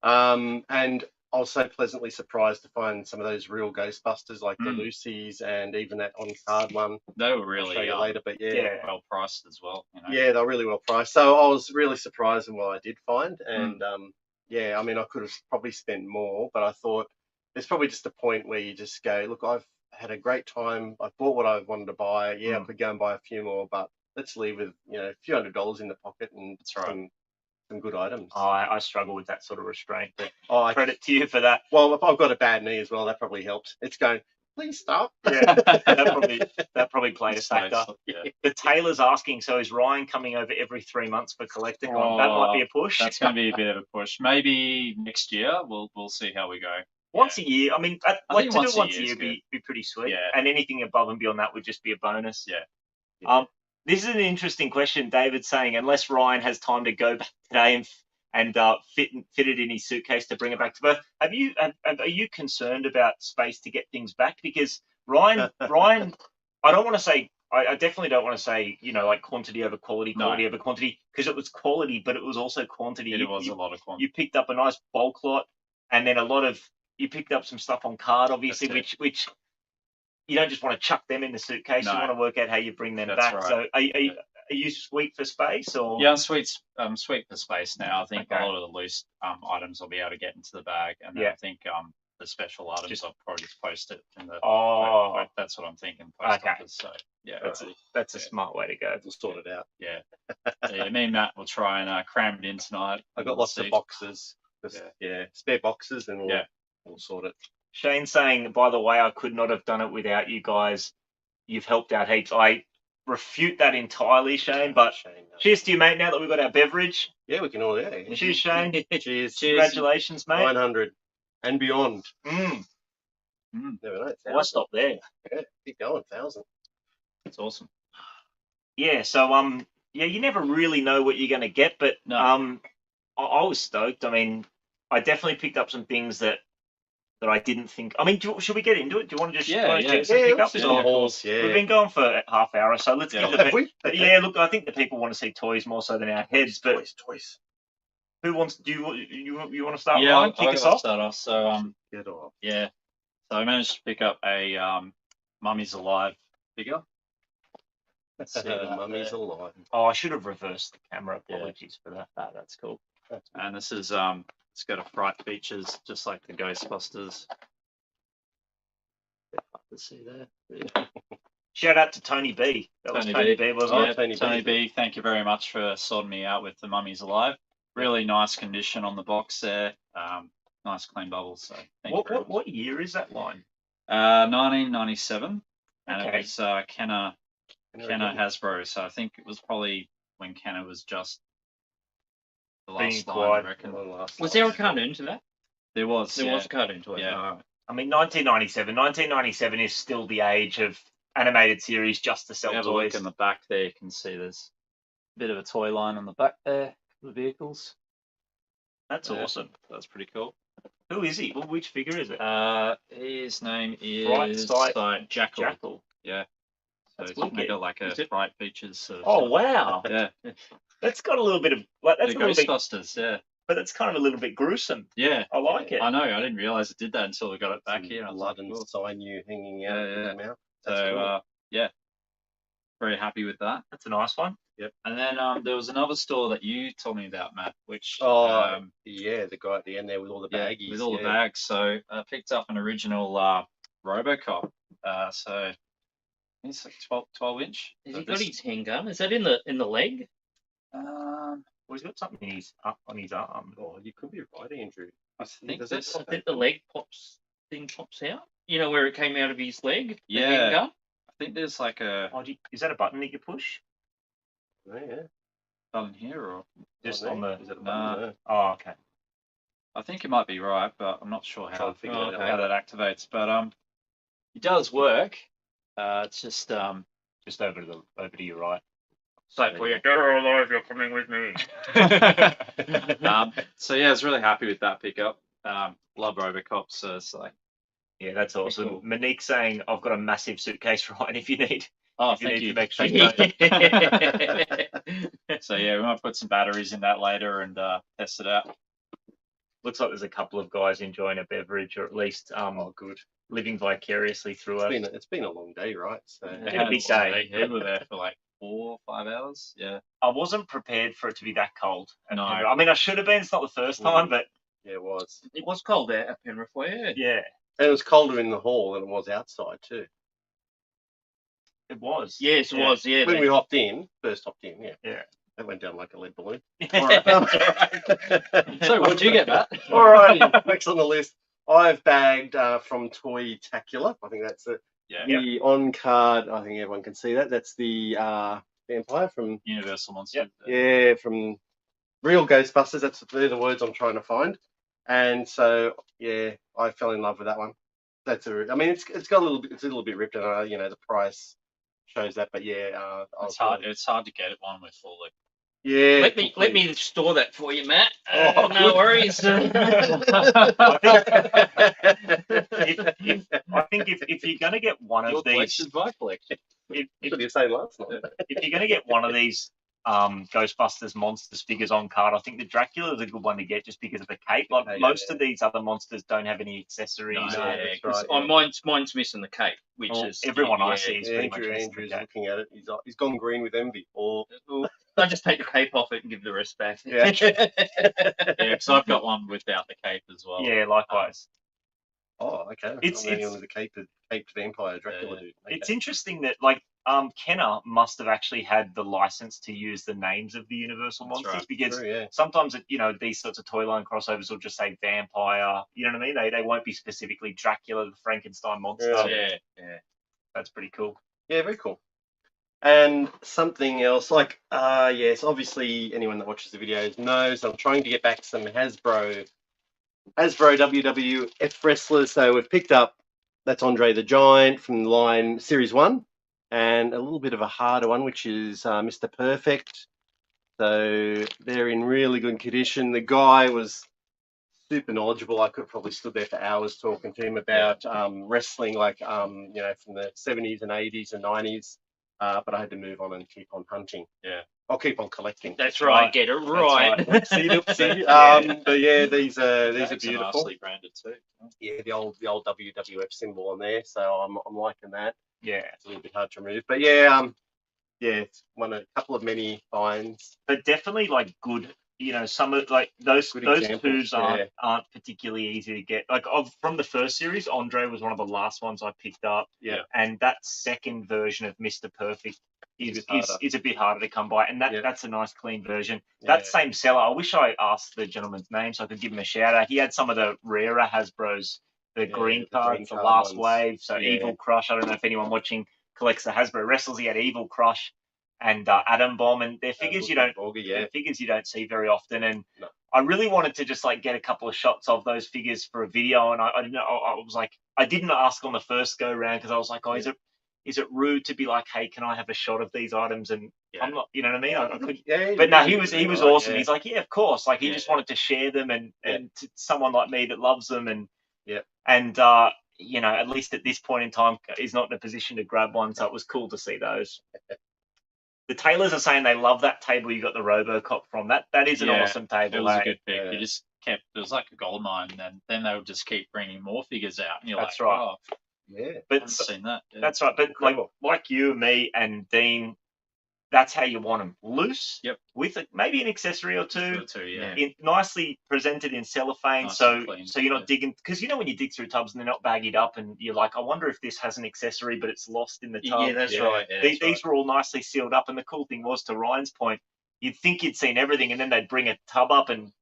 [SPEAKER 2] And I was so pleasantly surprised to find some of those real Ghostbusters, like the Lucy's and even that on-card one.
[SPEAKER 3] they were
[SPEAKER 2] I'll
[SPEAKER 3] really
[SPEAKER 2] show you later, but
[SPEAKER 1] Yeah.
[SPEAKER 3] well priced as well.
[SPEAKER 2] yeah, they're really well priced. So I was really surprised in what I did find. And yeah, I mean, I could have probably spent more, but I thought there's probably just a point where you just go, look, I've had a great time. I bought what I wanted to buy. Yeah, I could go and buy a few more, but let's leave with, a few $100s in the pocket and
[SPEAKER 3] That's right.
[SPEAKER 2] some good items.
[SPEAKER 1] I struggle with that sort of restraint. But
[SPEAKER 2] Oh,
[SPEAKER 1] credit to you for that.
[SPEAKER 2] well, if I've got a bad knee as well, that probably helps. It's going, please stop.
[SPEAKER 1] Yeah, that probably played a factor.
[SPEAKER 3] Yeah.
[SPEAKER 1] The Taylor's asking, so is Ryan coming over every 3 months for Collecticon? That might be a push.
[SPEAKER 3] That's going to be a bit of a push. Maybe next year we'll see how we go.
[SPEAKER 1] Once a year. I mean,
[SPEAKER 3] I
[SPEAKER 1] like
[SPEAKER 3] think
[SPEAKER 1] to do
[SPEAKER 3] once a
[SPEAKER 1] once a
[SPEAKER 3] year
[SPEAKER 1] year
[SPEAKER 3] is
[SPEAKER 1] be pretty sweet.
[SPEAKER 3] Yeah.
[SPEAKER 1] And anything above and beyond that would just be a bonus.
[SPEAKER 3] Yeah.
[SPEAKER 1] This is an interesting question. David's saying, unless Ryan has time to go back today and fit it in his suitcase to bring it back to Perth, are you concerned about space to get things back? Because Ryan, I don't want to say. I definitely don't want to say, like quantity over quality over quantity, because it was quality, but it was also quantity.
[SPEAKER 3] It was a lot of quantity.
[SPEAKER 1] You picked up a nice bulk lot, and then you picked up some stuff on card, obviously, which you don't just want to chuck them in the suitcase.
[SPEAKER 3] No.
[SPEAKER 1] You want to work out how you bring them
[SPEAKER 3] That's
[SPEAKER 1] back.
[SPEAKER 3] right.
[SPEAKER 1] So are you sweet for space, or?
[SPEAKER 3] Yeah, I'm sweet for space now. I think
[SPEAKER 1] Okay.
[SPEAKER 3] a lot of the loose items I'll be able to get into the bag, and then I think the special items I'll probably just post it in the.
[SPEAKER 1] Oh,
[SPEAKER 3] that's what I'm thinking. Post
[SPEAKER 1] Okay.
[SPEAKER 3] office, so yeah,
[SPEAKER 1] that's a smart way to go.
[SPEAKER 2] We'll sort it out.
[SPEAKER 3] yeah. Me and Matt will try and cram it in tonight.
[SPEAKER 2] I've got lots of boxes. Spare boxes, and we'll sort it.
[SPEAKER 1] Shane's saying, by the way, I could not have done it without you guys. You've helped out heaps. I refute that entirely, Shane. But
[SPEAKER 2] Shane, no.
[SPEAKER 1] cheers to you, mate. Now that we've got our beverage,
[SPEAKER 2] Yeah, we can all, yeah.
[SPEAKER 1] cheers, Shane.
[SPEAKER 2] Cheers.
[SPEAKER 1] Congratulations, mate.
[SPEAKER 2] 900 and beyond.
[SPEAKER 1] Mm.
[SPEAKER 2] Never know.
[SPEAKER 1] Why stop there?
[SPEAKER 2] Yeah, keep going. 1,000.
[SPEAKER 3] That's awesome.
[SPEAKER 1] Yeah. So yeah, you never really know what you're going to get, but
[SPEAKER 3] No.
[SPEAKER 1] I was stoked. I mean, I definitely picked up some things that I didn't think. I mean, should we get into it? Do you want to just
[SPEAKER 3] Yeah, yeah.
[SPEAKER 1] get some pickups?
[SPEAKER 2] let's do
[SPEAKER 1] Or-
[SPEAKER 2] the halls, yeah.
[SPEAKER 1] We've been going for a half hour, so let's
[SPEAKER 3] Yeah.
[SPEAKER 1] give the
[SPEAKER 2] Have we? Okay.
[SPEAKER 1] Yeah, look, I think the people want to see toys more so than our heads. But
[SPEAKER 2] Toys.
[SPEAKER 1] who wants? Do you want to start?
[SPEAKER 3] Yeah,
[SPEAKER 1] Ryan? Kick
[SPEAKER 3] I'll
[SPEAKER 1] us off.
[SPEAKER 3] start off. So
[SPEAKER 2] Get off.
[SPEAKER 3] yeah. So I managed to pick up a Mummy's Alive figure. Let's see that
[SPEAKER 2] Mummy's
[SPEAKER 3] there.
[SPEAKER 2] alive.
[SPEAKER 1] Oh, I should have reversed the camera.
[SPEAKER 3] Yeah.
[SPEAKER 1] Apologies for that.
[SPEAKER 3] That's cool.
[SPEAKER 2] That's good.
[SPEAKER 3] And this is it's got a fright features just like the Ghostbusters. Bit hard to see there. Yeah.
[SPEAKER 1] Shout out to Tony B. That was Tony B, wasn't
[SPEAKER 2] Oh,
[SPEAKER 1] it?
[SPEAKER 3] Yeah,
[SPEAKER 2] Tony B.
[SPEAKER 3] B, thank you very much for sorting me out with the Mummy's Alive. Really nice condition on the box there. Nice clean bubbles. So thank you very much.
[SPEAKER 1] What year is that line?
[SPEAKER 3] 1997, and
[SPEAKER 1] Okay.
[SPEAKER 3] it was Kenner Hasbro. So I think it was probably when Kenner was just the
[SPEAKER 1] Being
[SPEAKER 3] last line,
[SPEAKER 1] quiet.
[SPEAKER 3] I reckon.
[SPEAKER 4] Was there a cartoon to that?
[SPEAKER 3] There was.
[SPEAKER 4] There
[SPEAKER 3] yeah.
[SPEAKER 4] was a cartoon to it.
[SPEAKER 3] Yeah.
[SPEAKER 4] Alright.
[SPEAKER 1] I mean, 1997. 1997 is still the age of animated series just to
[SPEAKER 3] If
[SPEAKER 1] sell
[SPEAKER 3] you have a look
[SPEAKER 1] toys.
[SPEAKER 3] in the back there, you can see there's a bit of a toy line on the back there for the vehicles.
[SPEAKER 1] That's
[SPEAKER 3] Yeah.
[SPEAKER 1] awesome.
[SPEAKER 3] That's pretty cool.
[SPEAKER 1] Who is he? Well, which figure is it?
[SPEAKER 3] His name is
[SPEAKER 1] Fright Sight
[SPEAKER 3] Jackal.
[SPEAKER 1] Jackal.
[SPEAKER 3] Yeah. So
[SPEAKER 1] That's
[SPEAKER 3] it's
[SPEAKER 1] wicked.
[SPEAKER 3] got like a
[SPEAKER 4] Is it?
[SPEAKER 3] fright features. Sort of
[SPEAKER 1] Oh
[SPEAKER 3] stuff.
[SPEAKER 1] wow,
[SPEAKER 3] Yeah.
[SPEAKER 1] that's got a little bit of like that's
[SPEAKER 3] The
[SPEAKER 1] a little bit,
[SPEAKER 3] Ghostbusters. Yeah.
[SPEAKER 1] but it's kind of a little bit gruesome.
[SPEAKER 3] Yeah.
[SPEAKER 1] I like it.
[SPEAKER 3] I know. I didn't realize it did that until we got it back
[SPEAKER 2] Some
[SPEAKER 3] here. I was
[SPEAKER 2] blood
[SPEAKER 3] like,
[SPEAKER 2] and
[SPEAKER 3] cool.
[SPEAKER 2] sinew hanging out
[SPEAKER 3] Yeah,
[SPEAKER 2] of
[SPEAKER 3] yeah.
[SPEAKER 2] the mouth.
[SPEAKER 3] So
[SPEAKER 2] That's cool.
[SPEAKER 3] yeah, very happy with that.
[SPEAKER 1] That's a nice one.
[SPEAKER 3] And then there was another store that you told me about, Matt, which
[SPEAKER 2] Oh, yeah, the guy at the end there with all the
[SPEAKER 3] yeah,
[SPEAKER 2] baggies.
[SPEAKER 3] with all the bags. So I picked up an original Robocop. So it's like 12 inch.
[SPEAKER 4] Has
[SPEAKER 3] So
[SPEAKER 4] he got
[SPEAKER 3] this-
[SPEAKER 4] his handgun? Is that in the leg?
[SPEAKER 1] Well, he's got something in his up on his arm.
[SPEAKER 2] Oh, you could be right, Andrew.
[SPEAKER 3] I think
[SPEAKER 2] Does
[SPEAKER 3] this.
[SPEAKER 2] that
[SPEAKER 4] I
[SPEAKER 2] pop
[SPEAKER 4] think
[SPEAKER 2] out?
[SPEAKER 4] the leg pops out. You know where it came out of his leg? The
[SPEAKER 3] Yeah.
[SPEAKER 4] handgun?
[SPEAKER 3] I think there's like a
[SPEAKER 1] Oh, is that a button that you push?
[SPEAKER 2] Oh, yeah.
[SPEAKER 3] button here, or
[SPEAKER 1] Just
[SPEAKER 2] Oh,
[SPEAKER 1] on
[SPEAKER 2] there.
[SPEAKER 1] the.
[SPEAKER 2] Is it a
[SPEAKER 3] Nah.
[SPEAKER 2] button there?
[SPEAKER 1] Oh, okay.
[SPEAKER 3] I think it might be right, but I'm not sure
[SPEAKER 2] Try
[SPEAKER 3] how,
[SPEAKER 2] and figure
[SPEAKER 4] Oh,
[SPEAKER 2] that
[SPEAKER 4] okay.
[SPEAKER 2] out.
[SPEAKER 3] how that activates. But it does work. It's just
[SPEAKER 1] Just over to your right.
[SPEAKER 4] So for you, dead or alive, you're coming with me.
[SPEAKER 3] so yeah, I was really happy with that pickup. Love Robocop, so it's like,
[SPEAKER 1] Yeah, that's awesome.
[SPEAKER 3] cool.
[SPEAKER 1] Monique saying, "I've got a massive suitcase, Ryan. If you need,
[SPEAKER 3] oh,
[SPEAKER 1] if you
[SPEAKER 3] thank
[SPEAKER 1] need
[SPEAKER 3] you.
[SPEAKER 1] some extra
[SPEAKER 3] Thank you.
[SPEAKER 1] space."
[SPEAKER 3] So yeah, we might put some batteries in that later and test it out.
[SPEAKER 1] Looks like there's a couple of guys enjoying a beverage, or at least
[SPEAKER 2] Oh, good.
[SPEAKER 1] living vicariously through us.
[SPEAKER 2] It's been a long day, right? So
[SPEAKER 1] Yeah. Had a big day.
[SPEAKER 3] We were there for like 4 or 5 hours. Yeah.
[SPEAKER 1] I wasn't prepared for it to be that cold. at
[SPEAKER 3] No.
[SPEAKER 1] Penrith. I mean, I should have been. It's not the first time, but
[SPEAKER 2] yeah, it was.
[SPEAKER 4] It was cold out at Penrith, yeah.
[SPEAKER 1] yeah,
[SPEAKER 2] And it was colder in the hall than it was outside too.
[SPEAKER 1] it was.
[SPEAKER 4] Yes, it was, yeah.
[SPEAKER 2] When we hopped in, first hopped in, yeah.
[SPEAKER 1] Yeah.
[SPEAKER 2] That went down like a lead balloon.
[SPEAKER 1] All
[SPEAKER 2] right.
[SPEAKER 3] So what'd you get, Matt?
[SPEAKER 2] Alrighty, next on the list, I've bagged from Toytacular. I think that's it.
[SPEAKER 3] Yeah.
[SPEAKER 2] The on card. I think everyone can see that. That's the vampire from
[SPEAKER 3] Universal Monsters.
[SPEAKER 2] from real Ghostbusters. They're the words I'm trying to find. And so yeah, I fell in love with that one. I mean, it's got a little bit ripped, and the price shows that. But yeah, I was really-
[SPEAKER 3] It's hard to get one with all the.
[SPEAKER 2] yeah.
[SPEAKER 4] Let me store that for you, Matt.
[SPEAKER 2] Oh,
[SPEAKER 4] no
[SPEAKER 2] good.
[SPEAKER 4] worries.
[SPEAKER 1] I think if you're gonna get one
[SPEAKER 3] Your
[SPEAKER 1] of these,
[SPEAKER 3] collection's my collection.
[SPEAKER 1] if
[SPEAKER 2] What did you say last night?
[SPEAKER 1] you're gonna get one of these Ghostbusters Monsters figures on card, I think the Dracula is a good one to get just because of the cape. Like
[SPEAKER 2] Yeah,
[SPEAKER 1] most
[SPEAKER 2] yeah.
[SPEAKER 1] of these other monsters don't have any accessories.
[SPEAKER 4] No,
[SPEAKER 1] or-
[SPEAKER 2] yeah,
[SPEAKER 4] yeah,
[SPEAKER 2] that's
[SPEAKER 4] 'cause
[SPEAKER 2] right, yeah.
[SPEAKER 4] mine's missing the cape, which
[SPEAKER 1] Well,
[SPEAKER 4] is
[SPEAKER 1] everyone I
[SPEAKER 4] yeah.
[SPEAKER 1] see is pretty much missing
[SPEAKER 2] Andrew's
[SPEAKER 1] the cape.
[SPEAKER 2] looking at it. He's gone green with envy. Or
[SPEAKER 4] Well, I just take the cape off it and give the rest back.
[SPEAKER 2] Yeah.
[SPEAKER 3] Yeah, because I've got one without the cape as well.
[SPEAKER 1] Yeah, likewise.
[SPEAKER 2] oh, okay.
[SPEAKER 1] It's-
[SPEAKER 2] I'm only
[SPEAKER 1] it's-
[SPEAKER 2] on the caped vampire Dracula
[SPEAKER 3] Yeah.
[SPEAKER 2] dude.
[SPEAKER 1] It's
[SPEAKER 2] Okay.
[SPEAKER 1] interesting that Kenner must have actually had the license to use the names of the Universal
[SPEAKER 3] That's
[SPEAKER 1] monsters
[SPEAKER 3] right.
[SPEAKER 1] because
[SPEAKER 2] True, yeah.
[SPEAKER 1] sometimes these sorts of toy line crossovers will just say vampire. You know what I mean? They won't be specifically Dracula, the Frankenstein monster.
[SPEAKER 2] Yeah.
[SPEAKER 4] yeah, yeah.
[SPEAKER 1] That's pretty cool.
[SPEAKER 2] Yeah, very cool. And something else, like, yes, obviously anyone that watches the videos knows I'm trying to get back some Hasbro WWF wrestlers. So we've picked up, that's Andre the Giant from the line Series 1, and a little bit of a harder one, which is Mr. Perfect. So they're in really good condition. The guy was super knowledgeable. I could have probably stood there for hours talking to him about wrestling, like from the 70s and 80s and 90s. But I had to move on and keep on hunting.
[SPEAKER 3] Yeah.
[SPEAKER 2] I'll keep on collecting.
[SPEAKER 4] That's right. Get it right.
[SPEAKER 2] Oopsie, oopsie. But yeah, these are
[SPEAKER 3] Tags are
[SPEAKER 2] beautiful.
[SPEAKER 3] nicely branded too.
[SPEAKER 2] Yeah, the old WWF symbol on there. So I'm liking that.
[SPEAKER 1] Yeah.
[SPEAKER 2] It's a little bit hard to remove, but yeah, it's a couple of many finds.
[SPEAKER 1] But definitely like good, some of like those
[SPEAKER 2] Good
[SPEAKER 1] those
[SPEAKER 2] examples,
[SPEAKER 1] twos aren't particularly easy to get. Like from the first series, Andre was one of the last ones I picked up.
[SPEAKER 2] Yeah.
[SPEAKER 1] And that second version of Mr. Perfect is a bit harder to come by, and that's a nice clean version.
[SPEAKER 2] Yeah.
[SPEAKER 1] That same seller, I wish I asked the gentleman's name so I could give him a shout out. He had some of the rarer Hasbros, the green cards, the last wave. So Evil Crush. I don't know if anyone watching collects the Hasbro wrestles. He had Evil Crush and Atom Bomb, and they're figures you don't see very often. And
[SPEAKER 2] No.
[SPEAKER 1] I really wanted to just like get a couple of shots of those figures for a video, and I didn't know. I was like, I didn't ask on the first go round because I was like, is it rude to be like, hey, can I have a shot of these items? And I'm not, you know what I mean? I could, but no, he was awesome.
[SPEAKER 2] Yeah.
[SPEAKER 1] He's like, yeah, of course. Like he just wanted to share them, and to someone like me that loves them, and at least at this point in time, is not in a position to grab one. So it was cool to see those. The Taylors are saying they love that table you got the Robocop from. That is an awesome table.
[SPEAKER 3] It was
[SPEAKER 1] hey?
[SPEAKER 3] a good pick.
[SPEAKER 2] Yeah.
[SPEAKER 3] You just kept, it was like a gold mine, and then they would just keep bringing more figures out, and you're
[SPEAKER 1] That's
[SPEAKER 3] like,
[SPEAKER 1] right.
[SPEAKER 3] oh,
[SPEAKER 2] Yeah.
[SPEAKER 3] I
[SPEAKER 1] But
[SPEAKER 3] haven't seen that. Yeah.
[SPEAKER 1] that's right. But
[SPEAKER 2] Incredible.
[SPEAKER 1] like you, me, and Dean, that's how you want them. Loose.
[SPEAKER 3] Yep.
[SPEAKER 1] With maybe an accessory or two.
[SPEAKER 3] Yeah.
[SPEAKER 1] Nicely presented in cellophane,
[SPEAKER 3] Nice
[SPEAKER 1] so
[SPEAKER 3] and clean,
[SPEAKER 1] you're not digging, because when you dig through tubs and they're not baggied up, and you're like, I wonder if this has an accessory, but it's lost in the tub.
[SPEAKER 4] Yeah, that's right. Yeah,
[SPEAKER 1] These were all nicely sealed up, and the cool thing was, to Ryan's point, you'd think you'd seen everything, and then they'd bring a tub up, and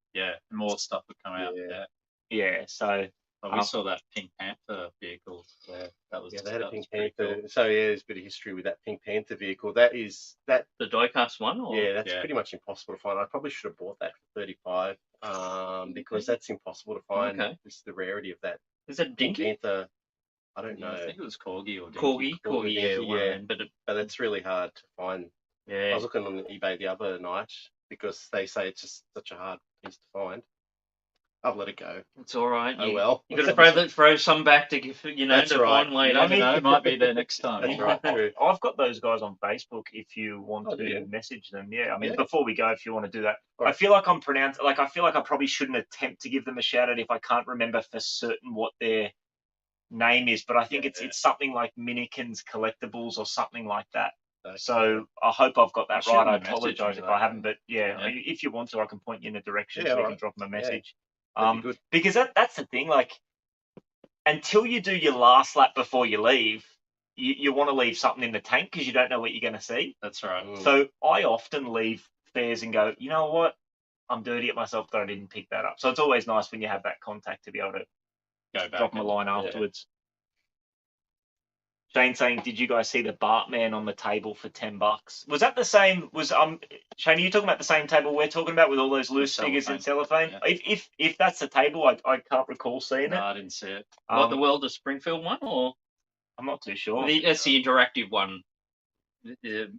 [SPEAKER 3] More stuff would come out.
[SPEAKER 1] yeah. So
[SPEAKER 3] But we saw that Pink Panther vehicle. That was
[SPEAKER 2] they had a Pink
[SPEAKER 3] pretty
[SPEAKER 2] Panther.
[SPEAKER 3] cool.
[SPEAKER 2] So there's a bit of history with that Pink Panther vehicle. That
[SPEAKER 4] The diecast one? Or?
[SPEAKER 2] Yeah, that's pretty much impossible to find. I probably should have bought that for $35, because that's impossible to find.
[SPEAKER 4] Okay.
[SPEAKER 2] It's the rarity of that
[SPEAKER 4] Is that
[SPEAKER 2] Pink
[SPEAKER 4] Dinky?
[SPEAKER 2] Panther. I don't know,
[SPEAKER 3] I think it was Corgi or Dinky.
[SPEAKER 4] Corgi, yeah.
[SPEAKER 2] yeah.
[SPEAKER 4] But
[SPEAKER 2] but it's really hard to find. I
[SPEAKER 4] yeah.
[SPEAKER 2] was looking on eBay the other night because they say it's just such a hard piece to find. I've let it go.
[SPEAKER 4] It's all right.
[SPEAKER 2] Oh well.
[SPEAKER 4] You got to throw some back to give,
[SPEAKER 2] That's
[SPEAKER 4] to
[SPEAKER 2] right.
[SPEAKER 4] find later.
[SPEAKER 3] You never know, it might be there next time.
[SPEAKER 2] That's right. True.
[SPEAKER 1] I've got those guys on Facebook if you want
[SPEAKER 2] Oh,
[SPEAKER 1] to
[SPEAKER 2] yeah.
[SPEAKER 1] message them. Yeah, I mean,
[SPEAKER 2] Yeah.
[SPEAKER 1] before we go, if you want to do that,
[SPEAKER 2] Right.
[SPEAKER 1] I feel like I feel like I probably shouldn't attempt to give them a shout out if I can't remember for certain what their name is, but I think it's something like Minikins Collectibles or something like that.
[SPEAKER 2] Okay.
[SPEAKER 1] So I hope I've got that
[SPEAKER 3] Shoot
[SPEAKER 1] right.
[SPEAKER 3] them
[SPEAKER 1] I
[SPEAKER 3] a message
[SPEAKER 1] apologize
[SPEAKER 3] with
[SPEAKER 1] if
[SPEAKER 3] that,
[SPEAKER 1] I haven't, but
[SPEAKER 3] Yeah.
[SPEAKER 1] if you want to, I can point you in a direction
[SPEAKER 2] Yeah,
[SPEAKER 1] so you
[SPEAKER 2] all
[SPEAKER 1] can
[SPEAKER 2] right.
[SPEAKER 1] drop them a message.
[SPEAKER 2] That'd be good.
[SPEAKER 1] Because that's the thing, like, until you do your last lap before you leave, you want to leave something in the tank because you don't know what you're going to see.
[SPEAKER 3] That's right.
[SPEAKER 2] Mm.
[SPEAKER 1] So I often leave fairs and go, you know what? I'm dirty at myself that I didn't pick that up. So it's always nice when you have that contact to be able to
[SPEAKER 3] Go back.
[SPEAKER 1] drop them a line
[SPEAKER 3] yeah.
[SPEAKER 1] afterwards. Shane saying, did you guys see the Bartman on the table for $10? Was that the same? Shane, are you talking about the same table we're talking about with all those loose figures in cellophane?
[SPEAKER 3] Yeah.
[SPEAKER 1] If that's the table, I can't recall seeing
[SPEAKER 3] No,
[SPEAKER 1] it.
[SPEAKER 3] I didn't see it.
[SPEAKER 4] What, the World of Springfield one? Or
[SPEAKER 1] I'm not too sure.
[SPEAKER 4] that's the interactive one.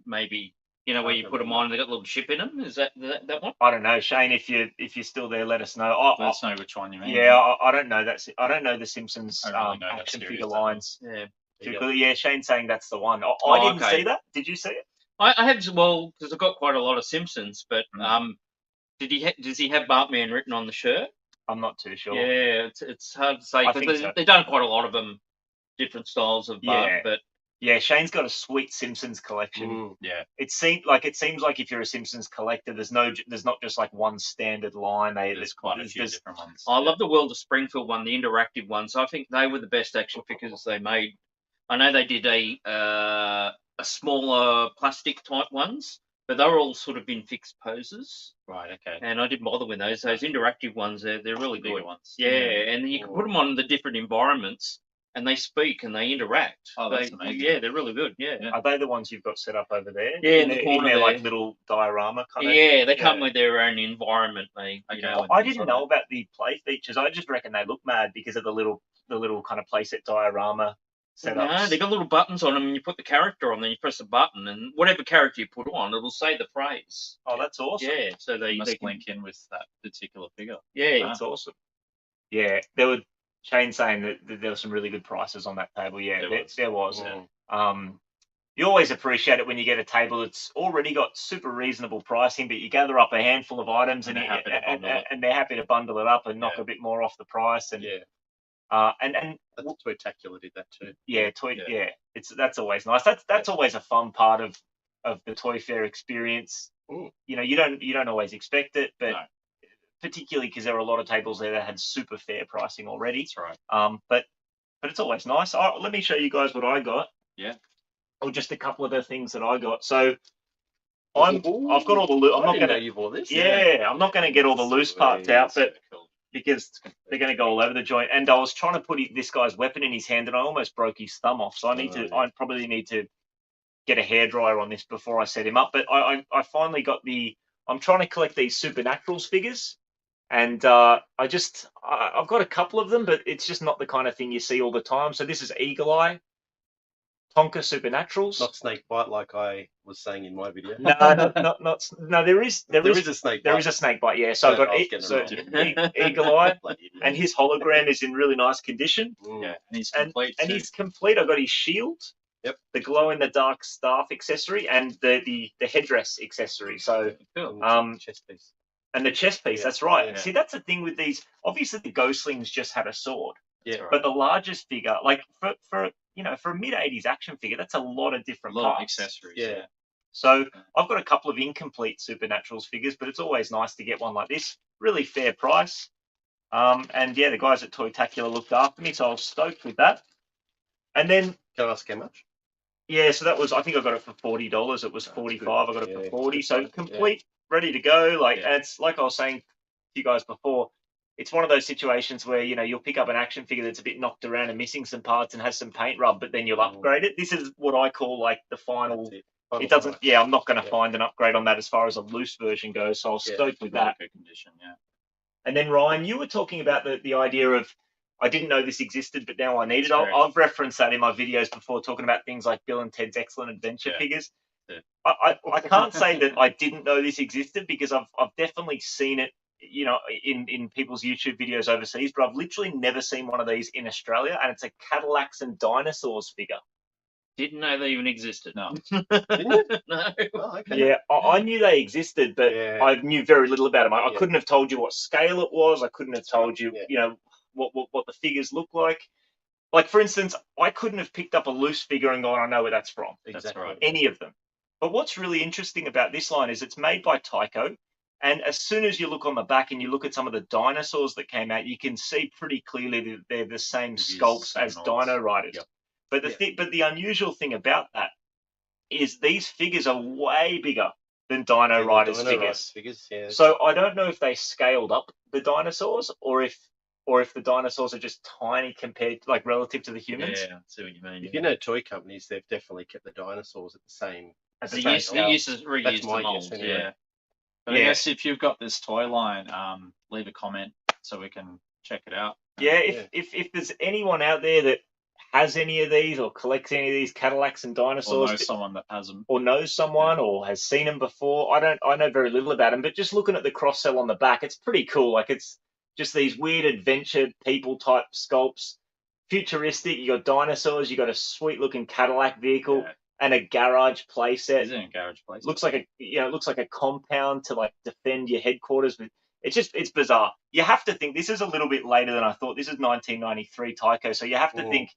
[SPEAKER 4] Maybe, where you put them on and they got a little chip in them. Is that one?
[SPEAKER 1] I don't know, Shane. If you're still there, let us know.
[SPEAKER 3] Let us know which one you mean.
[SPEAKER 1] Yeah, I don't know. I don't know the Simpsons
[SPEAKER 3] I don't really know that
[SPEAKER 1] action
[SPEAKER 3] series
[SPEAKER 1] figure
[SPEAKER 3] that
[SPEAKER 1] lines.
[SPEAKER 4] Yeah.
[SPEAKER 1] Yeah, Shane's saying that's the one. I didn't
[SPEAKER 4] okay.
[SPEAKER 1] see that. Did you see it?
[SPEAKER 4] I have, because I've got quite a lot of Simpsons, but does he have Bartman written on the shirt?
[SPEAKER 1] I'm not too sure.
[SPEAKER 4] Yeah, it's hard to say
[SPEAKER 1] I think
[SPEAKER 4] because
[SPEAKER 1] so.
[SPEAKER 4] they've done quite a lot of them, different styles of Bart.
[SPEAKER 1] Yeah.
[SPEAKER 4] But
[SPEAKER 1] Yeah, Shane's got a sweet Simpsons collection.
[SPEAKER 2] Mm.
[SPEAKER 3] Yeah.
[SPEAKER 1] It seems like if you're a Simpsons collector, there's not just like one standard line.
[SPEAKER 3] There's quite a few different ones.
[SPEAKER 4] I love the World of Springfield one, the interactive ones. I think they were the best action figures they made. I know they did a smaller plastic type ones, but they were all sort of in fixed poses.
[SPEAKER 3] Right, okay.
[SPEAKER 4] And I didn't bother with those. Those interactive ones, they're really
[SPEAKER 3] Bigger
[SPEAKER 4] good.
[SPEAKER 3] ones.
[SPEAKER 4] Yeah, and you can put them on the different environments, and they speak and they interact.
[SPEAKER 3] Oh, that's amazing.
[SPEAKER 4] Yeah, they're really good. Yeah.
[SPEAKER 1] Are they the ones you've got set up over there?
[SPEAKER 4] Yeah, in the
[SPEAKER 1] in
[SPEAKER 4] corner
[SPEAKER 1] their like
[SPEAKER 4] there.
[SPEAKER 1] little diorama kind of.
[SPEAKER 4] Yeah, they come with their own environment. They, you
[SPEAKER 3] Okay.
[SPEAKER 4] know,
[SPEAKER 1] I didn't know about the play features. I just reckon they look mad because of the little kind of playset diorama setups.
[SPEAKER 4] no, they got little buttons on them, and you put the character on, then you press a button, and whatever character you put on, it'll say the phrase.
[SPEAKER 1] Oh, that's awesome.
[SPEAKER 4] Yeah, so they
[SPEAKER 3] must
[SPEAKER 4] can,
[SPEAKER 3] link in with that particular figure.
[SPEAKER 4] yeah,
[SPEAKER 1] That's awesome. Yeah, there were Shane saying that there were some really good prices on that table. Yeah, there was. You always appreciate it when you get a table that's already got super reasonable pricing, but you gather up a handful of items and they're happy to bundle it up and knock a bit more off the price. And and
[SPEAKER 2] Toytacular did that too.
[SPEAKER 1] Yeah, that's always nice. That's always a fun part of the Toy Fair experience.
[SPEAKER 2] Mm.
[SPEAKER 1] You know, you don't always expect it, but particularly because there were a lot of tables there that had super fair pricing already.
[SPEAKER 3] That's right.
[SPEAKER 1] But it's always nice. Let me show you guys what I got.
[SPEAKER 3] Yeah.
[SPEAKER 1] Or just a couple of the things that I got. So I've got all the loose. I'm not going to.
[SPEAKER 2] You bought this.
[SPEAKER 1] Yeah, I'm not going to get all the loose parts out, but
[SPEAKER 3] cool.
[SPEAKER 1] because they're going to go all over the joint. And I was trying to put this guy's weapon in his hand, and I almost broke his thumb off. So I probably need to get a hairdryer on this before I set him up. But I finally got I'm trying to collect these Supernaturals figures. And I've got a couple of them, but it's just not the kind of thing you see all the time. So this is Eagle Eye, Tonka Supernaturals.
[SPEAKER 2] Not snake bite like I was saying in my video.
[SPEAKER 1] No, there is
[SPEAKER 2] a snake bite.
[SPEAKER 1] There is a snake bite, yeah. So I've got Eagle Eye, and his hologram is in really nice condition.
[SPEAKER 3] Yeah, and he's complete.
[SPEAKER 1] And he's complete. I've got his shield, the glow in the dark staff accessory, and the headdress accessory. So
[SPEAKER 2] chest piece.
[SPEAKER 1] And the chest piece, that's right. Yeah. See, that's the thing with these. Obviously, the Ghostlings just had a sword.
[SPEAKER 2] Yeah.
[SPEAKER 1] But the largest figure, like for a mid-80s action figure, that's a lot of different parts.
[SPEAKER 3] Of accessories.
[SPEAKER 2] Yeah.
[SPEAKER 1] So I've got a couple of incomplete Supernaturals figures, but it's always nice to get one like this. Really fair price. And yeah, the guys at Toytacular looked after me, so I was stoked with that. And then,
[SPEAKER 2] can I ask how much?
[SPEAKER 1] Yeah, so that was, I think I got it for $40. It was $45. I got it for 40. So complete. Ready to go, and it's like I was saying to you guys before, it's one of those situations where you'll pick up an action figure that's a bit knocked around and missing some parts and has some paint rub, but then you'll upgrade it. This is what I call like the final. It doesn't. Yeah, I'm not going to find an upgrade on that as far as a loose version goes. So I was stoked with that.
[SPEAKER 3] Good condition, yeah.
[SPEAKER 1] And then Ryan, you were talking about the idea of I didn't know this existed, but now I need it. I've referenced that in my videos before, talking about things like Bill and Ted's Excellent Adventure figures.
[SPEAKER 3] Yeah.
[SPEAKER 1] I can't say that I didn't know this existed because I've definitely seen it, in people's YouTube videos overseas, but I've literally never seen one of these in Australia, and it's a Cadillacs and Dinosaurs figure.
[SPEAKER 4] Didn't know they even existed.
[SPEAKER 3] No.
[SPEAKER 2] Didn't you?
[SPEAKER 4] No.
[SPEAKER 2] Oh, okay.
[SPEAKER 1] Yeah, I knew they existed, but I knew very little about them. I couldn't have told you what scale it was. I couldn't have told you, what the figures look like. Like, for instance, I couldn't have picked up a loose figure and gone, I know where that's from.
[SPEAKER 3] Exactly. That's right.
[SPEAKER 1] Any of them. But what's really interesting about this line is it's made by Tyco. And as soon as you look on the back and you look at some of the dinosaurs that came out, you can see pretty clearly that they're the same sculpts as Dino Riders. Yep. But the unusual thing about that is these figures are way bigger than Dino Riders figures.
[SPEAKER 2] Yeah.
[SPEAKER 1] So I don't know if they scaled up the dinosaurs or if the dinosaurs are just tiny compared, like, relative to the humans.
[SPEAKER 3] Yeah, I see what you mean.
[SPEAKER 2] If you know toy companies, they've definitely kept the dinosaurs at the same.
[SPEAKER 4] They used to reuse the mold.
[SPEAKER 3] Yeah. But I guess if you've got this toy line, leave a comment so we can check it out.
[SPEAKER 1] Yeah, if there's anyone out there that has any of these or collects any of these Cadillacs and Dinosaurs,
[SPEAKER 3] or knows someone that has them,
[SPEAKER 1] or knows someone or has seen them before, I know very little about them, but just looking at the cross sell on the back, it's pretty cool. Like, it's just these weird adventure people type sculpts, futuristic. You got dinosaurs, you got a sweet looking Cadillac vehicle. And a garage playset.
[SPEAKER 3] Is it a garage playset?
[SPEAKER 1] Looks like a compound to, like, defend your headquarters. But it's bizarre. You have to think this is a little bit later than I thought. This is 1993 Tyco, so you have to think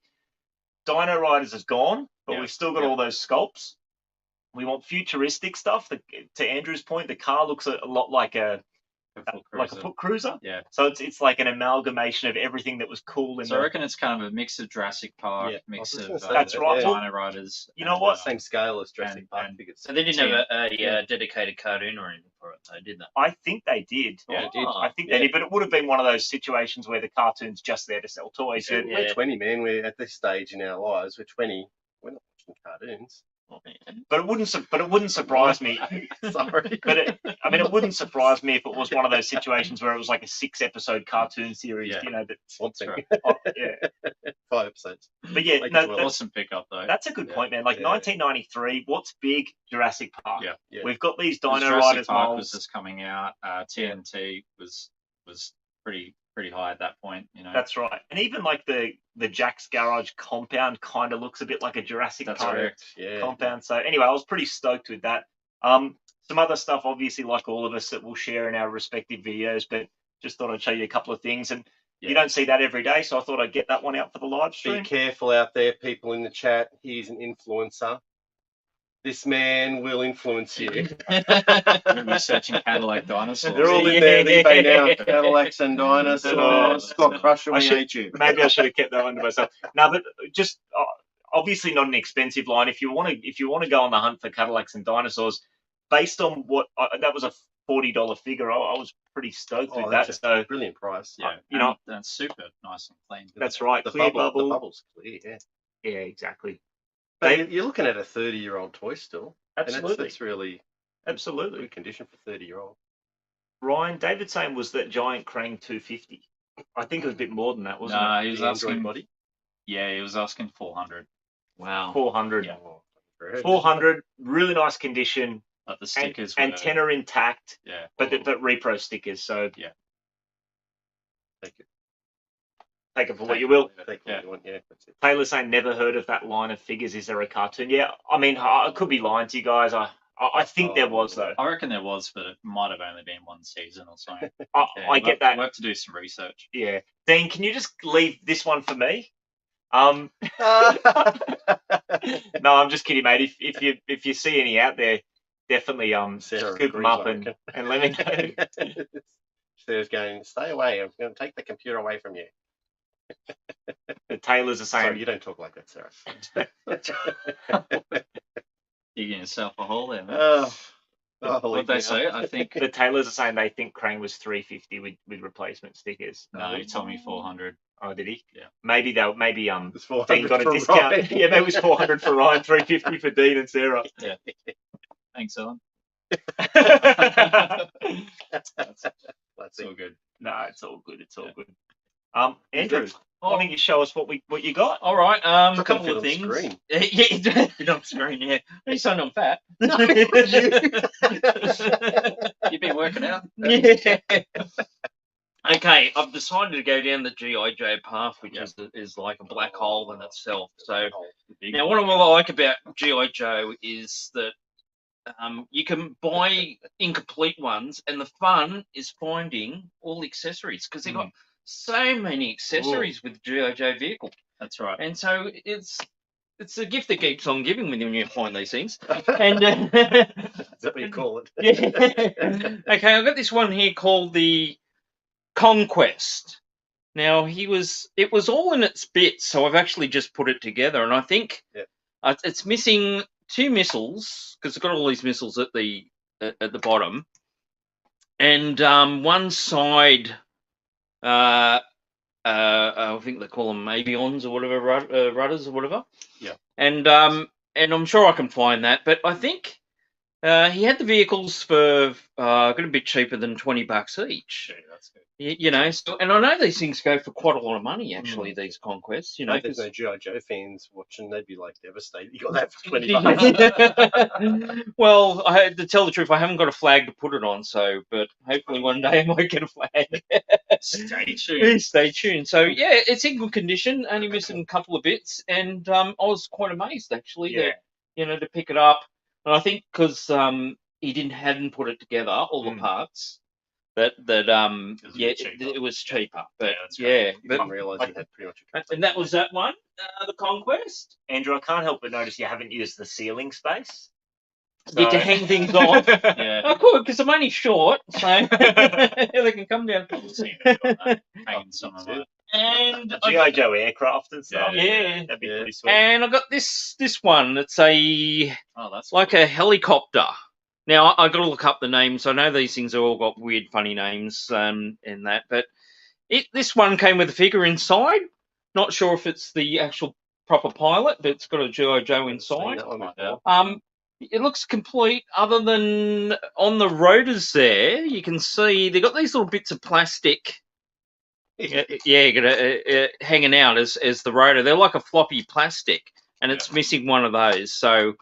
[SPEAKER 1] Dino Riders is gone, but we've still got all those sculpts. We want futuristic stuff. To Andrew's point, the car looks a lot like a like a foot cruiser.
[SPEAKER 3] Yeah.
[SPEAKER 1] So it's like an amalgamation of everything that was cool in
[SPEAKER 3] So I
[SPEAKER 1] the.
[SPEAKER 3] reckon it's kind of a mix of Jurassic Park,
[SPEAKER 2] Yeah, I
[SPEAKER 3] mix
[SPEAKER 2] was
[SPEAKER 3] of
[SPEAKER 2] gonna say
[SPEAKER 1] That's
[SPEAKER 2] that,
[SPEAKER 1] right.
[SPEAKER 2] yeah.
[SPEAKER 3] Dino Riders.
[SPEAKER 1] You know
[SPEAKER 3] and,
[SPEAKER 1] what?
[SPEAKER 2] Same scale as Jurassic
[SPEAKER 3] and-
[SPEAKER 2] Park
[SPEAKER 3] and-
[SPEAKER 2] figures.
[SPEAKER 4] So they didn't have a
[SPEAKER 2] Yeah.
[SPEAKER 4] dedicated cartoon or anything for it, though, did they?
[SPEAKER 1] I think they did.
[SPEAKER 2] Yeah, it did.
[SPEAKER 1] I think they
[SPEAKER 2] Yeah.
[SPEAKER 1] did, but it would have been one of those situations where the cartoon's just there to sell toys.
[SPEAKER 2] Yeah,
[SPEAKER 1] Yeah.
[SPEAKER 2] We're 20, man. We're at this stage in our lives. We're 20. We're not watching cartoons.
[SPEAKER 1] But it wouldn't surprise me.
[SPEAKER 2] Sorry.
[SPEAKER 1] But it wouldn't surprise me if it was one of those situations where it was like a 6-episode cartoon series.
[SPEAKER 2] Yeah.
[SPEAKER 1] You know that.
[SPEAKER 2] Something.
[SPEAKER 1] Yeah.
[SPEAKER 2] 5 episodes.
[SPEAKER 1] But yeah,
[SPEAKER 2] Like
[SPEAKER 1] no,
[SPEAKER 2] 12.
[SPEAKER 3] Awesome pickup though.
[SPEAKER 1] that's a good
[SPEAKER 2] Yeah.
[SPEAKER 1] point, man. Like
[SPEAKER 2] Yeah.
[SPEAKER 1] 1993, what's big? Jurassic Park.
[SPEAKER 3] Yeah.
[SPEAKER 2] Yeah.
[SPEAKER 1] We've got these
[SPEAKER 3] Because
[SPEAKER 1] Dino
[SPEAKER 3] Jurassic
[SPEAKER 1] Riders
[SPEAKER 3] Park was
[SPEAKER 1] molds.
[SPEAKER 3] just coming out. TNT was pretty high at that point. You know.
[SPEAKER 1] That's right. And even like the Jack's Garage compound kind of looks a bit like a Jurassic
[SPEAKER 3] That's
[SPEAKER 1] Park
[SPEAKER 3] correct.
[SPEAKER 2] Yeah.
[SPEAKER 1] compound. So anyway, I was pretty stoked with that. Some other stuff, obviously, like all of us, that we'll share in our respective videos, but just thought I'd show you a couple of things. And you don't see that every day, so I thought I'd get that one out for the live
[SPEAKER 2] Be
[SPEAKER 1] stream.
[SPEAKER 2] careful out there, people in the chat. He's an influencer. This man will influence you.
[SPEAKER 3] We're searching Cadillac dinosaurs.
[SPEAKER 2] They're all in there eBay now. Cadillacs and dinosaurs.
[SPEAKER 1] Oh,
[SPEAKER 2] Scott Crusher,
[SPEAKER 1] I
[SPEAKER 2] we
[SPEAKER 1] should-
[SPEAKER 2] hate you.
[SPEAKER 1] Maybe I should have kept that one to myself. No, but just obviously not an expensive line. If you want to go on the hunt for Cadillacs and dinosaurs, based on what that was a $40 figure, I was pretty stoked with that.
[SPEAKER 2] That's
[SPEAKER 1] So
[SPEAKER 2] a brilliant price.
[SPEAKER 3] Yeah,
[SPEAKER 1] you know,
[SPEAKER 3] that's super nice and clean.
[SPEAKER 1] that's right.
[SPEAKER 2] The
[SPEAKER 1] Clear
[SPEAKER 2] bubble,
[SPEAKER 1] bubble.
[SPEAKER 2] the bubble's clear, yeah.
[SPEAKER 1] Yeah, exactly.
[SPEAKER 2] But you're looking at a 30-year-old toy still.
[SPEAKER 1] Absolutely.
[SPEAKER 2] And that's really
[SPEAKER 1] Absolutely.
[SPEAKER 2] good condition for 30-year-old.
[SPEAKER 1] Ryan, David saying was that giant Krang 250. I think it was a bit more than that, wasn't
[SPEAKER 3] No,
[SPEAKER 1] it?
[SPEAKER 3] he was
[SPEAKER 2] The Android
[SPEAKER 3] asking.
[SPEAKER 2] body.
[SPEAKER 3] Yeah, he was asking 400.
[SPEAKER 4] Wow.
[SPEAKER 1] 400.
[SPEAKER 3] Yeah.
[SPEAKER 2] Oh, great.
[SPEAKER 1] 400, really nice condition.
[SPEAKER 3] But the stickers
[SPEAKER 1] and
[SPEAKER 3] were.
[SPEAKER 1] antenna intact,
[SPEAKER 3] Yeah.
[SPEAKER 1] but repro stickers. So
[SPEAKER 2] Take it.
[SPEAKER 1] take it for what you will.
[SPEAKER 2] Take
[SPEAKER 3] Yeah.
[SPEAKER 2] what you want, yeah. That's it.
[SPEAKER 1] Taylor's saying never heard of that line of figures. Is there a cartoon? Yeah, I mean, I could be lying to you guys. I think there was though.
[SPEAKER 3] I reckon there was, but it might have only been one season or something.
[SPEAKER 1] I
[SPEAKER 3] Yeah,
[SPEAKER 1] get that.
[SPEAKER 3] We'll have to do some research.
[SPEAKER 1] Yeah, Dean, can you just leave this one for me? No, I'm just kidding, mate. If you see any out there, definitely
[SPEAKER 2] Sarah
[SPEAKER 1] scoop them
[SPEAKER 2] agrees,
[SPEAKER 1] up
[SPEAKER 2] I
[SPEAKER 1] and
[SPEAKER 2] reckon.
[SPEAKER 1] let me know.
[SPEAKER 2] Sarah's going, stay away. I'm going to take the computer away from you.
[SPEAKER 1] The Taylors are saying
[SPEAKER 2] Sorry, you don't talk like that, Sarah.
[SPEAKER 3] Digging yourself a hole there, man.
[SPEAKER 2] Oh,
[SPEAKER 3] What they say? I think.
[SPEAKER 1] the Taylors are saying they think Krang was 350 with replacement stickers.
[SPEAKER 3] No, he told me 400.
[SPEAKER 1] Oh, did he?
[SPEAKER 3] Yeah.
[SPEAKER 1] Maybe
[SPEAKER 2] It's 400
[SPEAKER 1] Dean got a
[SPEAKER 2] for
[SPEAKER 1] discount.
[SPEAKER 2] Ryan.
[SPEAKER 1] Yeah, maybe it was 400 for Ryan, 350 for Dean and Sarah.
[SPEAKER 3] Thanks, Ellen.
[SPEAKER 2] That's
[SPEAKER 3] It's all good.
[SPEAKER 1] No, it's all good. It's all good. Andrew,
[SPEAKER 4] Oh.
[SPEAKER 1] why don't you show us what you got?
[SPEAKER 4] All right.
[SPEAKER 2] I
[SPEAKER 4] A
[SPEAKER 2] can
[SPEAKER 4] couple
[SPEAKER 2] fit
[SPEAKER 4] of
[SPEAKER 2] on
[SPEAKER 4] things.
[SPEAKER 2] screen.
[SPEAKER 4] Yeah, fit on screen. Yeah. He's saying I'm fat.
[SPEAKER 3] You've been working out?
[SPEAKER 4] Yeah. Okay, I've decided to go down the G.I. Joe path, which is like a black hole in itself. So now, what I like about G.I. Joe is that you can buy incomplete ones, and the fun is finding all the accessories because they've got so many accessories with G.I. Joe vehicle,
[SPEAKER 3] That's right.
[SPEAKER 4] and so it's a gift that keeps on giving when you find these things. And
[SPEAKER 2] Is that what you call it?
[SPEAKER 4] yeah. Okay, I've got this one here called the Conquest. Now it was all in its bits, so I've actually just put it together, and I think it's missing 2 missiles because it's got all these missiles at the bottom, and one side. I think they call them avions or whatever, rudders or whatever.
[SPEAKER 2] Yeah.
[SPEAKER 4] And I'm sure I can find that, but I think he had the vehicles for got a bit cheaper than $20 each.
[SPEAKER 3] Yeah, that's good.
[SPEAKER 4] You know, so, and I know these things go for quite a lot of money actually. These Conquests, you know.
[SPEAKER 2] If there's no G.I. Joe fans watching, they'd be like devastated. You got that for $20.
[SPEAKER 4] Well, I had to tell the truth, I haven't got a flag to put it on, so but hopefully one day I might get a flag.
[SPEAKER 3] Stay tuned.
[SPEAKER 4] Stay tuned. So yeah, it's in good condition, only missing a couple of bits, and I was quite amazed actually that to pick it up. And I think because he hadn't put it together all the parts. It was cheaper. But
[SPEAKER 2] I
[SPEAKER 4] but
[SPEAKER 2] didn't realise you had pretty much a
[SPEAKER 4] and that was that one, the Conquest.
[SPEAKER 1] Andrew, I can't help but notice you haven't used the ceiling space.
[SPEAKER 4] Get to hang things on.
[SPEAKER 3] Yeah.
[SPEAKER 4] I could, because I'm only short, so they can come down.
[SPEAKER 3] Hanging some of my.
[SPEAKER 4] And
[SPEAKER 1] G.I. Joe aircraft and stuff.
[SPEAKER 4] Yeah.
[SPEAKER 1] That'd be
[SPEAKER 2] Yeah.
[SPEAKER 1] pretty sweet.
[SPEAKER 4] and I got this one. It's a
[SPEAKER 3] Oh, that's
[SPEAKER 4] like
[SPEAKER 3] cool.
[SPEAKER 4] a helicopter. Now I got to look up the names. I know these things have all got weird, funny names, and that. But this one came with a figure inside. Not sure if it's the actual proper pilot, but it's got a G.I. Joe
[SPEAKER 2] Seen
[SPEAKER 4] inside.
[SPEAKER 2] that one
[SPEAKER 3] Find
[SPEAKER 2] before.
[SPEAKER 3] out.
[SPEAKER 4] It looks complete, other than on the rotors there. You can see they got these little bits of plastic. Hanging out as the rotor. They're like a floppy plastic, and it's missing one of those. So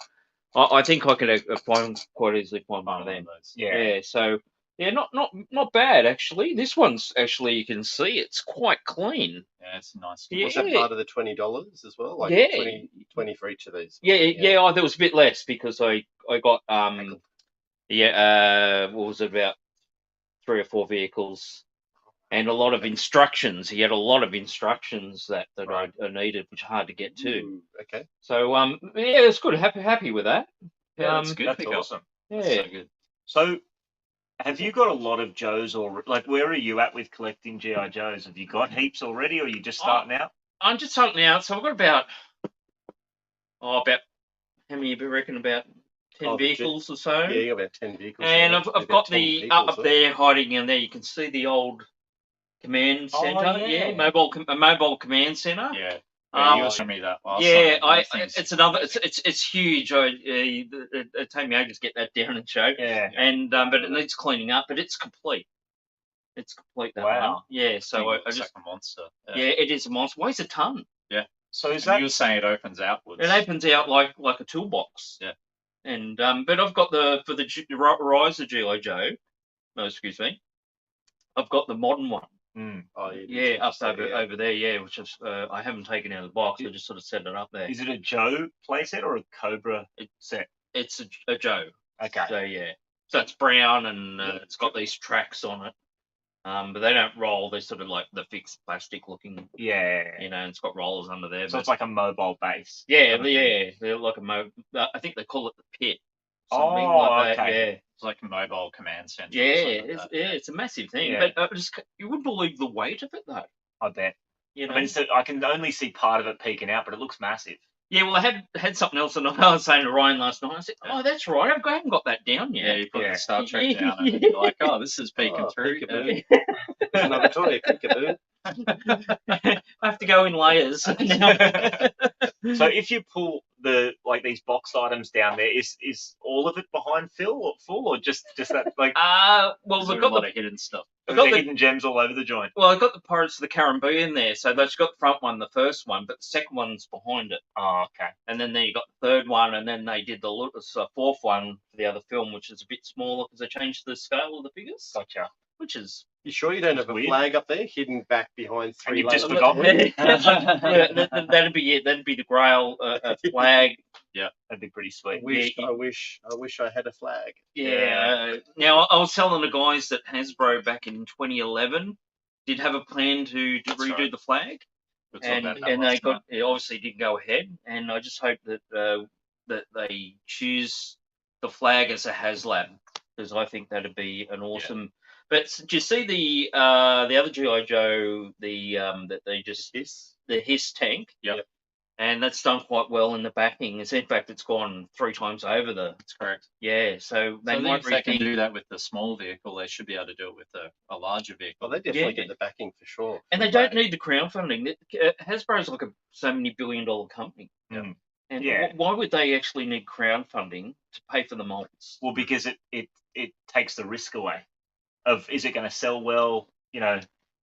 [SPEAKER 4] I think I could quite easily find one of them.
[SPEAKER 1] Yeah.
[SPEAKER 4] So yeah, not bad actually. This one's actually, you can see it's quite clean.
[SPEAKER 3] Yeah, it's nice.
[SPEAKER 4] Yeah.
[SPEAKER 2] Was that part of the $20 as well? Like
[SPEAKER 4] Yeah.
[SPEAKER 2] 20 for each of these.
[SPEAKER 4] Yeah. Oh, there was a bit less because I got what was it, about 3 or 4 vehicles. And a lot of instructions. He had a lot of instructions that
[SPEAKER 2] Right.
[SPEAKER 4] I needed, which are hard to get to.
[SPEAKER 2] Ooh, okay.
[SPEAKER 4] So yeah, it's good. Happy with that.
[SPEAKER 3] Yeah, that's good.
[SPEAKER 1] That's
[SPEAKER 3] pickup.
[SPEAKER 1] awesome.
[SPEAKER 4] Yeah.
[SPEAKER 3] That's so good.
[SPEAKER 1] So, have you got a lot of Joes, or like where are you at with collecting GI Joes? Have you got heaps already, or are you just starting out?
[SPEAKER 4] I'm just starting out, so I've got about how many do you reckon? About 10 vehicles or so.
[SPEAKER 2] Yeah, you got about 10 vehicles.
[SPEAKER 4] And
[SPEAKER 2] so
[SPEAKER 4] I've
[SPEAKER 2] about
[SPEAKER 4] got
[SPEAKER 2] 10
[SPEAKER 4] the
[SPEAKER 2] people,
[SPEAKER 4] up
[SPEAKER 2] so.
[SPEAKER 4] there hiding in there. You can see the old command center.
[SPEAKER 1] yeah.
[SPEAKER 4] Mobile command center.
[SPEAKER 3] Yeah.
[SPEAKER 4] Um,
[SPEAKER 3] You were showing me that last
[SPEAKER 4] Yeah,
[SPEAKER 3] time. That thing's-
[SPEAKER 4] it's another. It's huge. It take me ages to get that down and show.
[SPEAKER 1] Yeah.
[SPEAKER 4] And but it needs cleaning up. But it's complete. It's complete. That
[SPEAKER 1] Wow.
[SPEAKER 4] one. Yeah. So I
[SPEAKER 3] looks
[SPEAKER 4] just
[SPEAKER 3] like a monster.
[SPEAKER 4] yeah, it is a monster. Weighs a ton.
[SPEAKER 1] So is
[SPEAKER 3] And
[SPEAKER 1] that
[SPEAKER 3] you were saying it opens outwards.
[SPEAKER 4] It opens out like a toolbox.
[SPEAKER 3] Yeah.
[SPEAKER 4] And but I've got for the Rise of G.I. Joe. No, excuse me. I've got the modern one.
[SPEAKER 2] Oh,
[SPEAKER 4] Yeah, up over there. Yeah, which is I haven't taken out of the box. I just sort of set it up there.
[SPEAKER 1] Is it a Joe playset or a Cobra set?
[SPEAKER 4] It's a Joe.
[SPEAKER 1] Okay.
[SPEAKER 4] So yeah, so it's brown and it's got these tracks on it. But they don't roll. They're sort of like the fixed plastic looking.
[SPEAKER 1] Yeah.
[SPEAKER 4] You know, and it's got rollers under there.
[SPEAKER 1] So
[SPEAKER 4] but
[SPEAKER 1] it's like a mobile base.
[SPEAKER 4] yeah, they're like I think they call it the pit. Something
[SPEAKER 1] Oh,
[SPEAKER 4] like that.
[SPEAKER 1] okay.
[SPEAKER 4] Yeah.
[SPEAKER 3] It's like a mobile command center.
[SPEAKER 4] Yeah,
[SPEAKER 3] or something like that.
[SPEAKER 4] it's a massive thing.
[SPEAKER 1] Yeah.
[SPEAKER 4] But you wouldn't believe the weight of it though.
[SPEAKER 1] I bet.
[SPEAKER 4] You know.
[SPEAKER 1] I mean, I can only see part of it peeking out, but it looks massive.
[SPEAKER 4] Yeah, well, I had something else, and I was saying to Ryan last night. I said, "Oh, that's right. I haven't got that down
[SPEAKER 3] Yeah,
[SPEAKER 4] yet."
[SPEAKER 3] you put
[SPEAKER 1] Yeah.
[SPEAKER 3] the Star Trek down and you're like, oh, this is peeking
[SPEAKER 2] Oh,
[SPEAKER 3] through.
[SPEAKER 2] peekaboo. Another toy, peekaboo.
[SPEAKER 4] I have to go in layers now.
[SPEAKER 1] So if you pull these box items down there, is all of it behind full or just that like
[SPEAKER 4] well,
[SPEAKER 3] There's
[SPEAKER 4] we've
[SPEAKER 3] a
[SPEAKER 4] got
[SPEAKER 3] lot
[SPEAKER 4] the
[SPEAKER 3] of hidden stuff.
[SPEAKER 1] there's
[SPEAKER 4] got
[SPEAKER 1] the
[SPEAKER 4] the-
[SPEAKER 1] hidden gems all over the joint?
[SPEAKER 4] well, I've got the Pirates of the Caribbean there, so they've got the front one, the first one, but the second one's behind it,
[SPEAKER 1] Oh, okay.
[SPEAKER 4] and then you got the third one, and then they did the fourth one for the other film, which is a bit smaller because they changed the scale of the figures,
[SPEAKER 1] Gotcha.
[SPEAKER 4] which is
[SPEAKER 2] You sure you don't have a
[SPEAKER 1] Weird.
[SPEAKER 2] flag up there hidden back behind 3
[SPEAKER 1] you've just
[SPEAKER 2] layers?
[SPEAKER 1] forgotten?
[SPEAKER 4] yeah, that'd be it. That'd be the Grail flag.
[SPEAKER 1] That'd be pretty sweet.
[SPEAKER 2] I wish I had a flag.
[SPEAKER 4] Yeah. Now I was telling the guys that Hasbro back in 2011 did have a plan to
[SPEAKER 3] That's
[SPEAKER 4] redo
[SPEAKER 3] right.
[SPEAKER 4] the flag,
[SPEAKER 3] We'll talk about that
[SPEAKER 4] and they
[SPEAKER 3] last night.
[SPEAKER 4] it obviously didn't go ahead. And I just hope that that they choose the flag as a HasLab, because I think that'd be an awesome. But do you see the other GI Joe that they just the Hiss tank?
[SPEAKER 3] Yep.
[SPEAKER 4] And that's done quite well in the backing. In fact, it's gone 3 times over
[SPEAKER 3] That's correct.
[SPEAKER 4] Yeah, so they
[SPEAKER 3] So
[SPEAKER 4] might
[SPEAKER 3] if they can
[SPEAKER 4] rethink.
[SPEAKER 3] do that with the small vehicle, they should be able to do it with a larger vehicle.
[SPEAKER 2] Well, they definitely
[SPEAKER 4] Yeah.
[SPEAKER 2] get the backing for sure.
[SPEAKER 4] And they don't need the crowdfunding. Hasbro's like a so many $billion company.
[SPEAKER 1] Mm.
[SPEAKER 4] And
[SPEAKER 1] Yeah.
[SPEAKER 4] why would they actually need crowdfunding to pay for the molds?
[SPEAKER 1] Well, because it takes the risk away of, is it going to sell well? You know,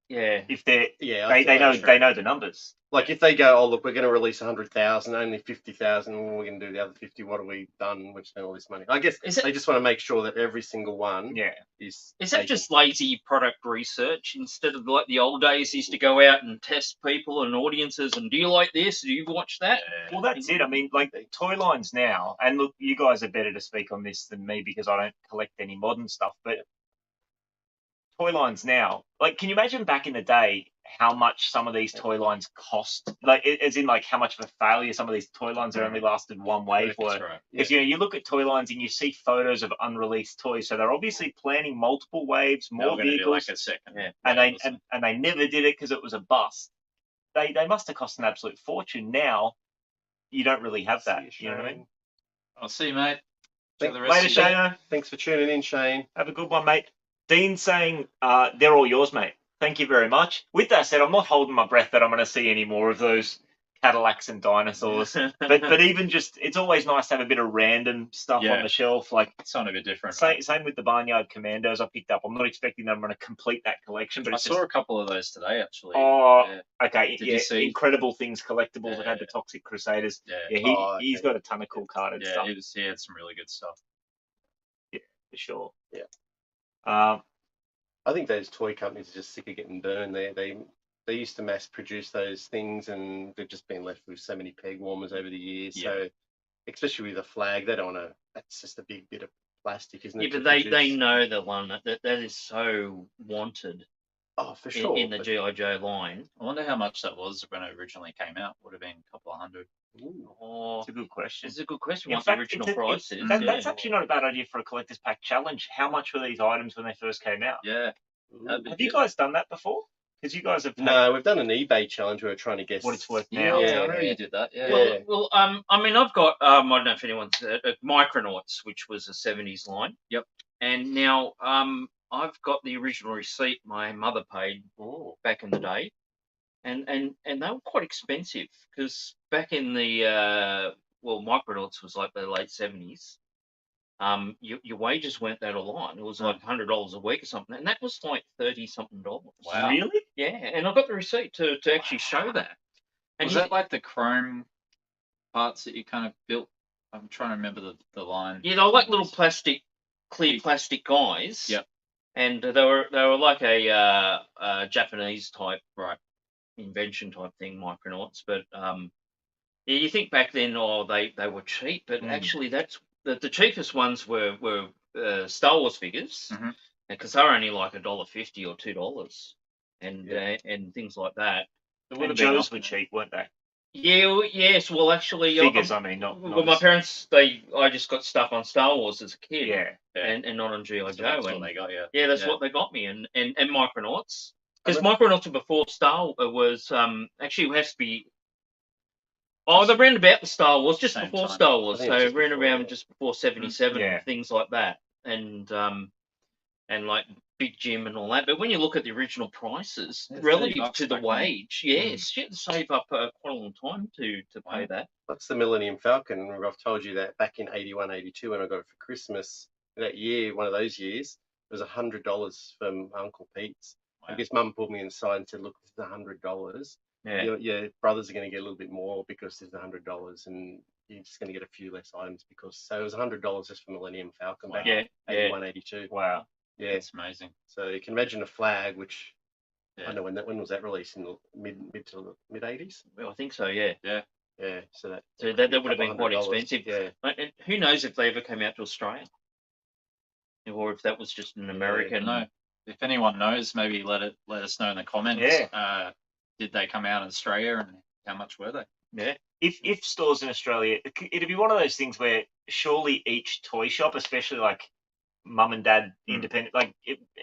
[SPEAKER 4] Yeah.
[SPEAKER 1] if they
[SPEAKER 2] I
[SPEAKER 1] know
[SPEAKER 2] think
[SPEAKER 1] they know the numbers.
[SPEAKER 2] Like if they go, oh look, we're going to release 100,000, only 50,000. Well, we're going to do the other 50. What have we done? We've spent all this money. I guess
[SPEAKER 4] Is it-
[SPEAKER 2] they just want to make sure that every single one
[SPEAKER 1] Yeah.
[SPEAKER 2] is.
[SPEAKER 4] Is that
[SPEAKER 2] taken.
[SPEAKER 4] just lazy product research instead of like the old days used to go out and test people and audiences and do you like this? Do you watch that?
[SPEAKER 1] Well, that's it. I mean, like toy lines now, and look, you guys are better to speak on this than me because I don't collect any modern stuff. But toy lines now, like, can you imagine back in the day how much some of these toy lines cost, like as in like how much of a failure some of these toy lines that only lasted one wave were.
[SPEAKER 3] That's right.
[SPEAKER 1] Because you look at toy lines and you see photos of unreleased toys, so they're obviously planning multiple waves,
[SPEAKER 3] They were
[SPEAKER 1] more
[SPEAKER 3] gonna do
[SPEAKER 1] vehicles,
[SPEAKER 3] like a second.
[SPEAKER 4] Yeah.
[SPEAKER 1] and
[SPEAKER 3] wave
[SPEAKER 1] they
[SPEAKER 3] or something.
[SPEAKER 1] and they never did it because it was a bust. They must have cost an absolute fortune. Now you don't really have that. You know what I mean?
[SPEAKER 3] I'll see you, mate.
[SPEAKER 2] Thank-
[SPEAKER 3] the rest
[SPEAKER 1] Later,
[SPEAKER 3] of your day.
[SPEAKER 1] Shano.
[SPEAKER 2] Thanks for tuning in, Shane.
[SPEAKER 1] Have a good one, mate. Dean's saying they're all yours, mate. Thank you very much. With that said, I'm not holding my breath that I'm going to see any more of those Cadillacs and dinosaurs. but even just, it's always nice to have a bit of random stuff
[SPEAKER 3] Yeah.
[SPEAKER 1] on the shelf. Like
[SPEAKER 3] Something a bit different.
[SPEAKER 1] same with the Barnyard Commandos I picked up. I'm not expecting that I'm going to complete that collection, but
[SPEAKER 3] I
[SPEAKER 1] it's
[SPEAKER 3] saw
[SPEAKER 1] just,
[SPEAKER 3] a couple of those today, actually.
[SPEAKER 1] oh,
[SPEAKER 3] Yeah.
[SPEAKER 1] okay,
[SPEAKER 3] Did
[SPEAKER 1] yeah,
[SPEAKER 3] you see?
[SPEAKER 1] Incredible Things Collectibles that had the
[SPEAKER 3] Yeah.
[SPEAKER 1] Toxic Crusaders.
[SPEAKER 3] Yeah.
[SPEAKER 1] Yeah, he's got a ton of cool carded
[SPEAKER 3] Yeah,
[SPEAKER 1] stuff
[SPEAKER 3] he had some really good stuff.
[SPEAKER 1] for sure.
[SPEAKER 2] Yeah. I think those toy companies are just sick of getting burned. They used to mass produce those things, and they've just been left with so many peg warmers over the years.
[SPEAKER 3] Yeah.
[SPEAKER 2] So, especially with a flag, they don't want to. That's just a big bit of plastic, isn't it?
[SPEAKER 4] Yeah,
[SPEAKER 2] to
[SPEAKER 4] but they
[SPEAKER 2] produce?
[SPEAKER 4] know the one that is so wanted
[SPEAKER 2] Oh, for sure.
[SPEAKER 4] in the
[SPEAKER 2] but-
[SPEAKER 4] G.I. Joe line.
[SPEAKER 3] I wonder how much that was when it originally came out. Would have been a couple of hundred.
[SPEAKER 2] Ooh.
[SPEAKER 4] Oh,
[SPEAKER 1] It's a good question.
[SPEAKER 4] it's a good question.
[SPEAKER 1] In
[SPEAKER 4] What
[SPEAKER 1] fact,
[SPEAKER 4] the original
[SPEAKER 1] it's a-
[SPEAKER 4] price is?
[SPEAKER 1] That's actually not a bad idea for a collector's pack challenge. How much were these items when they first came out?
[SPEAKER 3] Yeah.
[SPEAKER 2] Ooh.
[SPEAKER 3] That'd be
[SPEAKER 1] Have you
[SPEAKER 3] good.
[SPEAKER 1] guys done that before? Because you guys have
[SPEAKER 2] No, we've done an eBay challenge where we're trying to guess
[SPEAKER 1] what it's worth
[SPEAKER 3] Yeah,
[SPEAKER 1] now.
[SPEAKER 3] I remember you did that. Yeah.
[SPEAKER 2] Yeah.
[SPEAKER 4] Well, I mean, I've got I don't know if anyone's Micronauts, which was a '70s line.
[SPEAKER 3] Yep.
[SPEAKER 4] And now I've got the original receipt my mother paid
[SPEAKER 2] Oh.
[SPEAKER 4] back in the day, and they were quite expensive because back in the Micronauts was like the late '70s. Your wages weren't that a lot. It was like $100 a week or something, and that was like $30-something.
[SPEAKER 3] Wow.
[SPEAKER 1] Really?
[SPEAKER 4] Yeah, and I got the receipt to actually show that. And
[SPEAKER 3] Was that like the chrome parts that you kind of built? I'm trying to remember the line.
[SPEAKER 4] yeah, they were like little clear plastic guys.
[SPEAKER 3] Yep.
[SPEAKER 4] And they were like a Japanese type
[SPEAKER 3] Right.
[SPEAKER 4] invention type thing, Micronauts. But yeah, you think back then, they were cheap, but actually that's the cheapest ones were Star Wars figures,
[SPEAKER 3] Mhm.
[SPEAKER 4] because they were only like $1.50 or $2, and things like that.
[SPEAKER 1] The
[SPEAKER 3] would've
[SPEAKER 1] and
[SPEAKER 3] been
[SPEAKER 1] Joes
[SPEAKER 3] up
[SPEAKER 1] were
[SPEAKER 3] there.
[SPEAKER 1] cheap, weren't they?
[SPEAKER 4] Yeah, yes. Well, actually,
[SPEAKER 1] Figures, I mean, not.
[SPEAKER 4] well, my parents, I just got stuff on Star Wars as a kid,
[SPEAKER 1] Yeah.
[SPEAKER 4] and not on G.I.
[SPEAKER 3] So
[SPEAKER 4] Joe.
[SPEAKER 3] that's what
[SPEAKER 4] And
[SPEAKER 3] they got, yeah.
[SPEAKER 4] yeah, that's
[SPEAKER 3] Yeah.
[SPEAKER 4] what they got me, and Micronauts. Because Micronauts were before Star was actually it has to be. Oh, they ran about the Star Wars just
[SPEAKER 3] Same
[SPEAKER 4] before
[SPEAKER 3] time.
[SPEAKER 4] Star Wars,
[SPEAKER 2] I
[SPEAKER 4] so
[SPEAKER 2] think it's just
[SPEAKER 4] ran
[SPEAKER 2] before,
[SPEAKER 4] around
[SPEAKER 2] yeah.
[SPEAKER 4] just before '77,
[SPEAKER 1] Yeah.
[SPEAKER 4] things like that, and like Big Jim and all that. But when you look at the original prices
[SPEAKER 3] Yeah,
[SPEAKER 4] relative
[SPEAKER 3] $30
[SPEAKER 4] to the
[SPEAKER 3] back then.
[SPEAKER 4] wage, yes, you had to save up quite a long time to pay
[SPEAKER 3] Wow.
[SPEAKER 4] that.
[SPEAKER 2] That's the Millennium Falcon. I've told you that back in '81, '82, when I got it for Christmas that year, one of those years, it was $100 from Uncle Pete's. I
[SPEAKER 3] Wow.
[SPEAKER 2] guess Mum pulled me inside and said, "Look, this is $100.
[SPEAKER 4] Yeah.
[SPEAKER 2] Your brothers are going to get a little bit more because there's $100, and you're just going to get a few less items because." So it was $100 just for Millennium Falcon back
[SPEAKER 4] Yeah,
[SPEAKER 2] in '81, '82.
[SPEAKER 1] Wow.
[SPEAKER 2] Yeah.
[SPEAKER 3] That's amazing.
[SPEAKER 2] So you can imagine a flag, which I
[SPEAKER 3] Yeah.
[SPEAKER 2] don't know when was that released, in the mid to mid '80s.
[SPEAKER 4] Well, I think so. Yeah.
[SPEAKER 2] Yeah. So that
[SPEAKER 4] So
[SPEAKER 2] could
[SPEAKER 4] that
[SPEAKER 2] be a
[SPEAKER 4] would have
[SPEAKER 2] couple
[SPEAKER 4] been quite
[SPEAKER 2] $100.
[SPEAKER 4] expensive.
[SPEAKER 2] Yeah.
[SPEAKER 4] And who knows if they ever came out to Australia, or if that was just an American.
[SPEAKER 3] No. If anyone knows, maybe let us know in the comments.
[SPEAKER 1] Yeah.
[SPEAKER 3] Did they come out in Australia, and how much were they?
[SPEAKER 4] Yeah.
[SPEAKER 1] If stores in Australia, it'd be one of those things where surely each toy shop, especially like mum and dad independent, like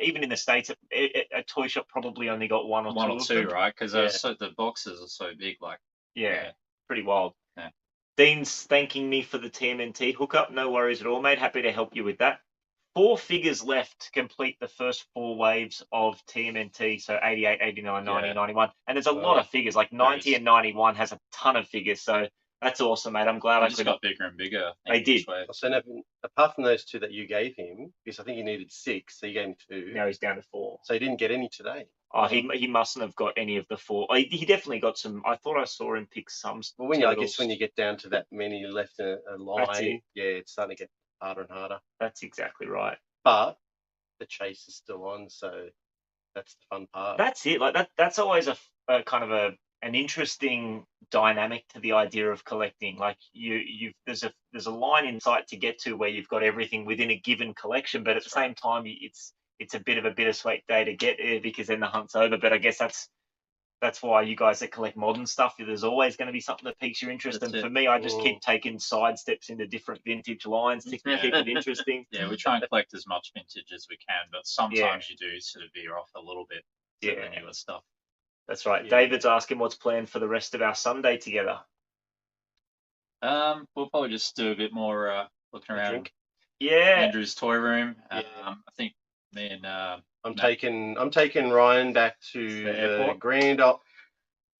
[SPEAKER 1] even in the States, a toy shop probably only got one or two of them.
[SPEAKER 3] Right? Because
[SPEAKER 1] Yeah.
[SPEAKER 3] so the boxes are so big. Like,
[SPEAKER 1] Yeah, pretty wild.
[SPEAKER 3] Yeah.
[SPEAKER 1] Dean's thanking me for the TMNT hookup. No worries at all, mate. Happy to help you with that. 4 figures left to complete the first 4 waves of TMNT, so 88, 89, 90,
[SPEAKER 3] Yeah.
[SPEAKER 1] 91. And there's a lot of figures, like 90 and 91 has a ton of figures, so that's awesome, mate. I'm glad
[SPEAKER 3] they
[SPEAKER 1] I
[SPEAKER 3] just
[SPEAKER 1] could.
[SPEAKER 3] got bigger and bigger.
[SPEAKER 1] They did.
[SPEAKER 2] So now, apart from those 2 that you gave him, because I think he needed 6, so you gave him 2.
[SPEAKER 1] Now he's down to 4.
[SPEAKER 2] So he didn't get any today.
[SPEAKER 1] Oh, he mustn't have got any of the 4. Oh, he definitely got some. I thought I saw him pick some.
[SPEAKER 2] Well, I guess when
[SPEAKER 1] turtles.
[SPEAKER 2] you get down to that many left in a line,
[SPEAKER 1] it.
[SPEAKER 2] it's starting to get harder and harder.
[SPEAKER 1] That's exactly right.
[SPEAKER 2] But the chase is still on, so that's the fun part.
[SPEAKER 1] That's it. Like that's always a kind of an interesting dynamic to the idea of collecting. Like there's a line in sight to get to where you've got everything within a given collection, but at the same time it's a bit of a bittersweet day to get there because then the hunt's over. But I guess that's that's why you guys that collect modern stuff, there's always going to be something that piques your interest.
[SPEAKER 3] That's
[SPEAKER 1] and
[SPEAKER 3] it.
[SPEAKER 1] for me, I just keep taking side steps into different vintage lines to keep it interesting.
[SPEAKER 3] Yeah, we try and collect as much vintage as we can, but sometimes you do sort of veer off a little bit to the newer stuff.
[SPEAKER 1] That's right.
[SPEAKER 2] Yeah.
[SPEAKER 1] David's asking what's planned for the rest of our Sunday together.
[SPEAKER 3] We'll probably just do a bit more looking around
[SPEAKER 2] Drink.
[SPEAKER 1] Yeah.
[SPEAKER 3] Andrew's toy room.
[SPEAKER 2] Yeah.
[SPEAKER 3] I think me and
[SPEAKER 2] I'm
[SPEAKER 3] Matt-
[SPEAKER 2] taking Ryan back to
[SPEAKER 3] The
[SPEAKER 2] the
[SPEAKER 3] airport?
[SPEAKER 2] Grand Op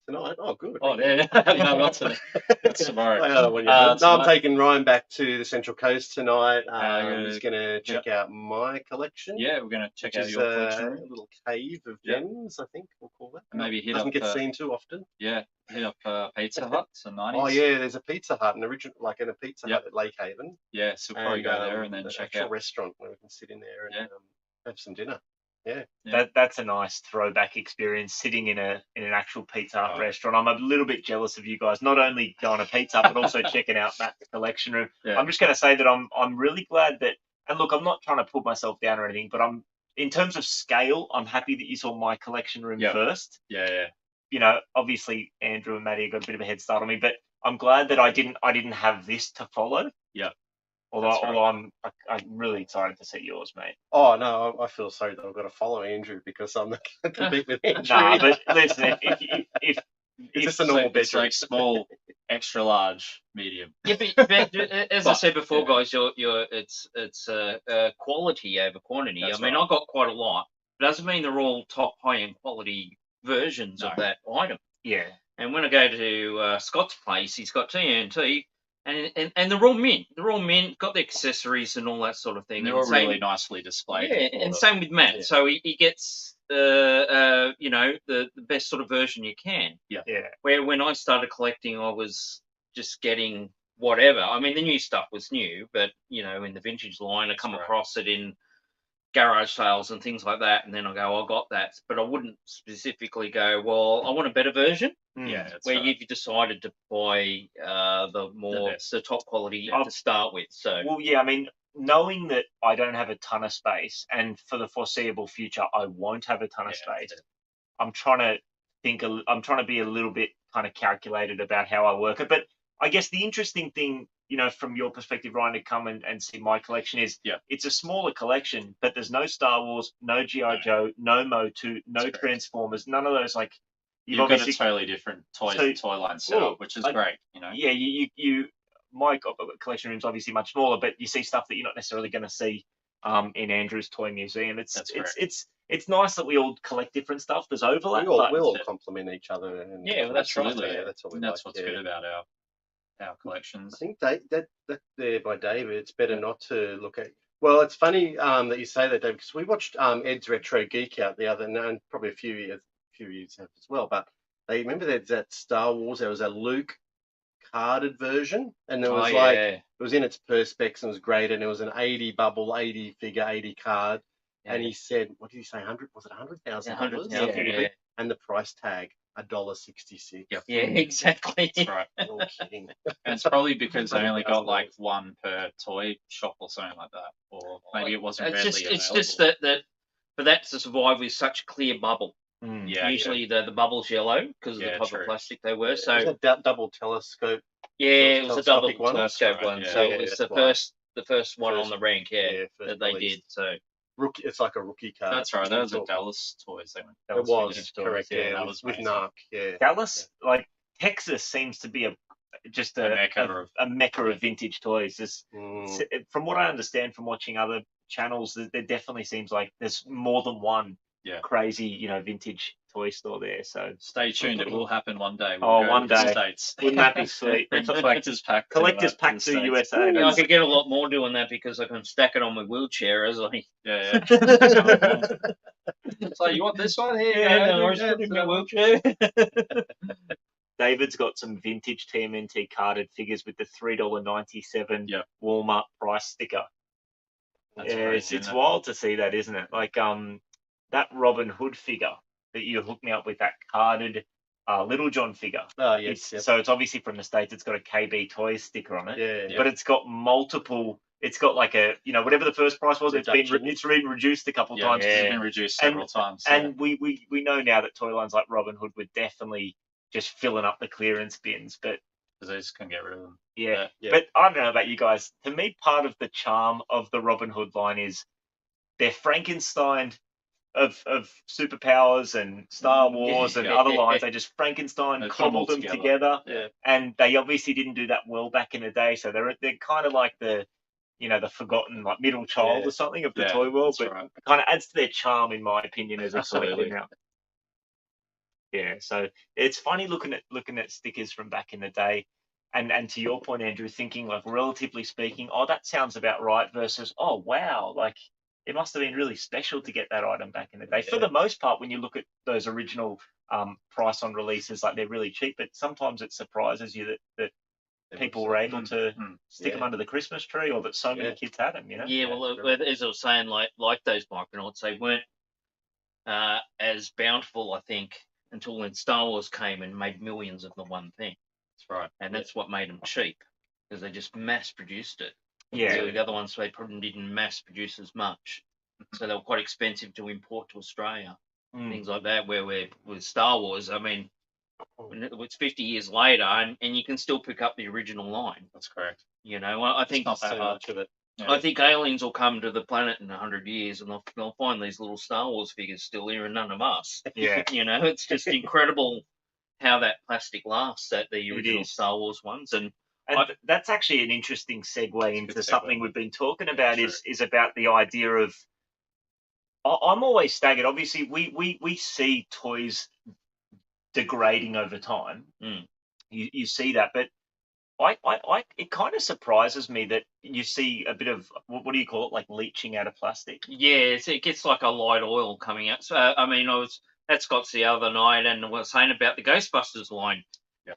[SPEAKER 2] tonight. Oh, good.
[SPEAKER 3] Oh, yeah. No, not today. That's tomorrow.
[SPEAKER 2] I don't know when you're no, I'm
[SPEAKER 3] tonight.
[SPEAKER 2] taking Ryan back to the Central Coast tonight.
[SPEAKER 3] yeah.
[SPEAKER 2] He's going to check out my collection.
[SPEAKER 3] Yeah, we're going to check
[SPEAKER 2] which
[SPEAKER 3] out
[SPEAKER 2] is
[SPEAKER 3] your
[SPEAKER 2] a
[SPEAKER 3] collection room.
[SPEAKER 2] little cave of
[SPEAKER 3] Yeah.
[SPEAKER 2] gems, I think we'll call that.
[SPEAKER 3] And maybe hit
[SPEAKER 2] Doesn't
[SPEAKER 3] up,
[SPEAKER 2] get seen too often.
[SPEAKER 3] Yeah, hit up Pizza Hut, some 90s.
[SPEAKER 2] Oh yeah, there's a Pizza Hut, an original, like in a Pizza
[SPEAKER 3] Yep.
[SPEAKER 2] Hut at Lake Haven.
[SPEAKER 3] Yeah, so we'll probably go there and then
[SPEAKER 2] an
[SPEAKER 3] check
[SPEAKER 2] actual
[SPEAKER 3] out.
[SPEAKER 2] restaurant where we can sit in there and have some dinner. Yeah.
[SPEAKER 1] That's a nice throwback experience, sitting in an actual Pizza Hut restaurant. I'm a little bit jealous of you guys, not only going to Pizza Hut, but also checking out Matt's collection room.
[SPEAKER 3] Yeah.
[SPEAKER 1] I'm just going to say that I'm really glad that, and look, I'm not trying to pull myself down or anything, but in terms of scale, I'm happy that you saw my collection room first.
[SPEAKER 3] Yeah.
[SPEAKER 1] You know, obviously Andrew and Matty got a bit of a head start on me, but I'm glad that I didn't have this to follow.
[SPEAKER 3] Yeah.
[SPEAKER 1] Although I'm really excited to see yours, mate.
[SPEAKER 2] Oh no, I feel sorry that I've got to follow Andrew because I'm not going to compete with Andrew.
[SPEAKER 1] Nah, but listen, if
[SPEAKER 2] it's just a normal
[SPEAKER 3] It's
[SPEAKER 2] bedroom.
[SPEAKER 3] like small, extra large, medium.
[SPEAKER 4] Yeah, but as I said before, guys, it's quality over quantity.
[SPEAKER 3] That's
[SPEAKER 4] I mean,
[SPEAKER 3] right.
[SPEAKER 4] I've got quite a lot. It doesn't mean they're all top high-end quality versions of that item.
[SPEAKER 1] Yeah.
[SPEAKER 4] And when I go to Scott's place, he's got TNT, and they're all mint. They're all mint, got the accessories and all that sort of thing.
[SPEAKER 3] And they're all really nicely displayed.
[SPEAKER 4] Yeah, and same with Matt.
[SPEAKER 2] Yeah.
[SPEAKER 4] So he gets the best sort of version you can.
[SPEAKER 1] Yeah.
[SPEAKER 4] Where when I started collecting, I was just getting whatever. I mean, the new stuff was new, but in the vintage line, I come across it in garage sales and things like that, and then I go, I got that, but I wouldn't specifically go, well, I want a better version.
[SPEAKER 3] Yeah, that's
[SPEAKER 4] where
[SPEAKER 3] right.
[SPEAKER 4] you've decided to buy the top quality to start with. So
[SPEAKER 1] well, yeah, I mean, knowing that I don't have a ton of space, and for the foreseeable future I won't have a ton of space, I'm trying to be a little bit kind of calculated about how I work it. But I guess the interesting thing, from your perspective, Ryan, to come and see my collection is, it's a smaller collection, but there's no Star Wars, no G.I. Joe, no Motu, no Transformers, none of those, like,
[SPEAKER 3] You've got a totally different toy line setup, which is great,
[SPEAKER 1] Yeah, you my collection room's obviously much smaller, but you see stuff that you're not necessarily going to see in Andrew's toy museum. It's nice that we all collect different stuff. There's overlap.
[SPEAKER 2] We all complement each other. And
[SPEAKER 3] that's right.
[SPEAKER 2] That's what we
[SPEAKER 3] That's
[SPEAKER 2] like,
[SPEAKER 3] what's good about our collections.
[SPEAKER 2] I think that there by David, it's better not to look at. Well, it's funny that you say that, David, because we watched Ed's Retro Geek Out the other night, and probably a few years have as well. But they remember that Star Wars. There was a Luke carded version, and there was it was in its perspex and it was great, and it was an 80 bubble, 80 figure, 80 card. Yeah. And he said, what did he say? 100? Was it $100,000?
[SPEAKER 4] $100,000.
[SPEAKER 2] And the price tag $1.66.
[SPEAKER 4] Yeah, exactly.
[SPEAKER 3] That's right.
[SPEAKER 2] No kidding.
[SPEAKER 3] And it's probably because they only got like one per toy shop or something like that, or maybe it wasn't readily available.
[SPEAKER 4] It's just that for that to survive with such a clear bubble.
[SPEAKER 3] Yeah,
[SPEAKER 4] usually the bubble's yellow because of the type of plastic they were. So
[SPEAKER 2] it was a double telescope.
[SPEAKER 4] Yeah, it was a double
[SPEAKER 2] one.
[SPEAKER 4] telescope one.
[SPEAKER 3] Yeah.
[SPEAKER 4] So it was the first one on the rank. That they did. So
[SPEAKER 2] rookie, it's like a rookie card.
[SPEAKER 3] That's right. That was a Dallas Toys.
[SPEAKER 2] It was correct. Yeah,
[SPEAKER 3] that was
[SPEAKER 2] with Narc. Yeah,
[SPEAKER 1] Dallas, like Texas, seems to be a mecca of vintage toys. From what I understand from watching other channels, there definitely seems like there's more than one crazy, vintage toy store there. So
[SPEAKER 3] stay tuned; it will happen one day.
[SPEAKER 1] One day,
[SPEAKER 3] States.
[SPEAKER 1] Wouldn't that be sweet?
[SPEAKER 3] Collector's pack
[SPEAKER 1] to USA.
[SPEAKER 4] Yeah, I could get a lot more doing that because I can stack it on my wheelchair as I.
[SPEAKER 3] Yeah. So you want this one here?
[SPEAKER 4] I put it in my wheelchair.
[SPEAKER 1] David's got some vintage TMNT carded figures with the $3.97 Walmart price sticker.
[SPEAKER 3] That's crazy,
[SPEAKER 1] it's wild to see that, isn't it? Like that Robin Hood figure that you hooked me up with, that carded Little John figure.
[SPEAKER 2] Oh yes.
[SPEAKER 1] So it's obviously from the States. It's got a KB Toys sticker on it.
[SPEAKER 2] Yeah.
[SPEAKER 1] But it's got multiple. it's got like a, you know, whatever the first price was, it's been reduced a couple times.
[SPEAKER 3] It's been reduced several times.
[SPEAKER 1] And we know now that toy lines like Robin Hood were definitely just filling up the clearance bins, but
[SPEAKER 3] because they just couldn't get rid of them.
[SPEAKER 1] Yeah. But I don't know about you guys. To me, part of the charm of the Robin Hood line is they're Frankenstein of superpowers and Star Wars and other lines. They just Frankenstein cobbled them together. And they obviously didn't do that well back in the day, so they're kind of like the, you know, the forgotten like middle child or something of the toy world, but it kind of adds to their charm, in my opinion, as a collector now. Yeah, so it's funny looking at stickers from back in the day, and to your point, Andrew, thinking like relatively speaking, oh, that sounds about right, versus oh wow, like it must have been really special to get that item back in the day. For the most part, when you look at those original price on releases, like they're really cheap, but sometimes it surprises you that people were able to stick them under the Christmas tree, or that so many kids had them. You know?
[SPEAKER 4] Yeah, well, as I was saying, like those Micronauts, they weren't as bountiful, I think, until when Star Wars came and made millions of the one thing.
[SPEAKER 3] That's right.
[SPEAKER 4] And that's what made them cheap, because they just mass produced it.
[SPEAKER 1] Yeah.
[SPEAKER 4] The other ones, they probably didn't mass produce as much. So they were quite expensive to import to Australia. Things like that, where with Star Wars, I mean, it's 50 years later, and you can still pick up the original line.
[SPEAKER 3] That's correct.
[SPEAKER 4] You know, I think
[SPEAKER 3] it's not that hard.
[SPEAKER 2] of it.
[SPEAKER 4] I think aliens will come to the planet in 100 years, and they'll find these little Star Wars figures still here, and none of us.
[SPEAKER 1] Yeah.
[SPEAKER 4] You know, it's just incredible how that plastic lasts at the original Star Wars ones, and
[SPEAKER 1] that's actually an interesting segue into something we've been talking about. Is about the idea of. I'm always staggered. Obviously, we see toys degrading over time. You see that, but I it kind of surprises me that you see a bit of what do you call it, like leaching out of plastic.
[SPEAKER 4] Yeah, it gets like a light oil coming out. So I mean, I was at Scott's the other night, and I was saying about the Ghostbusters line,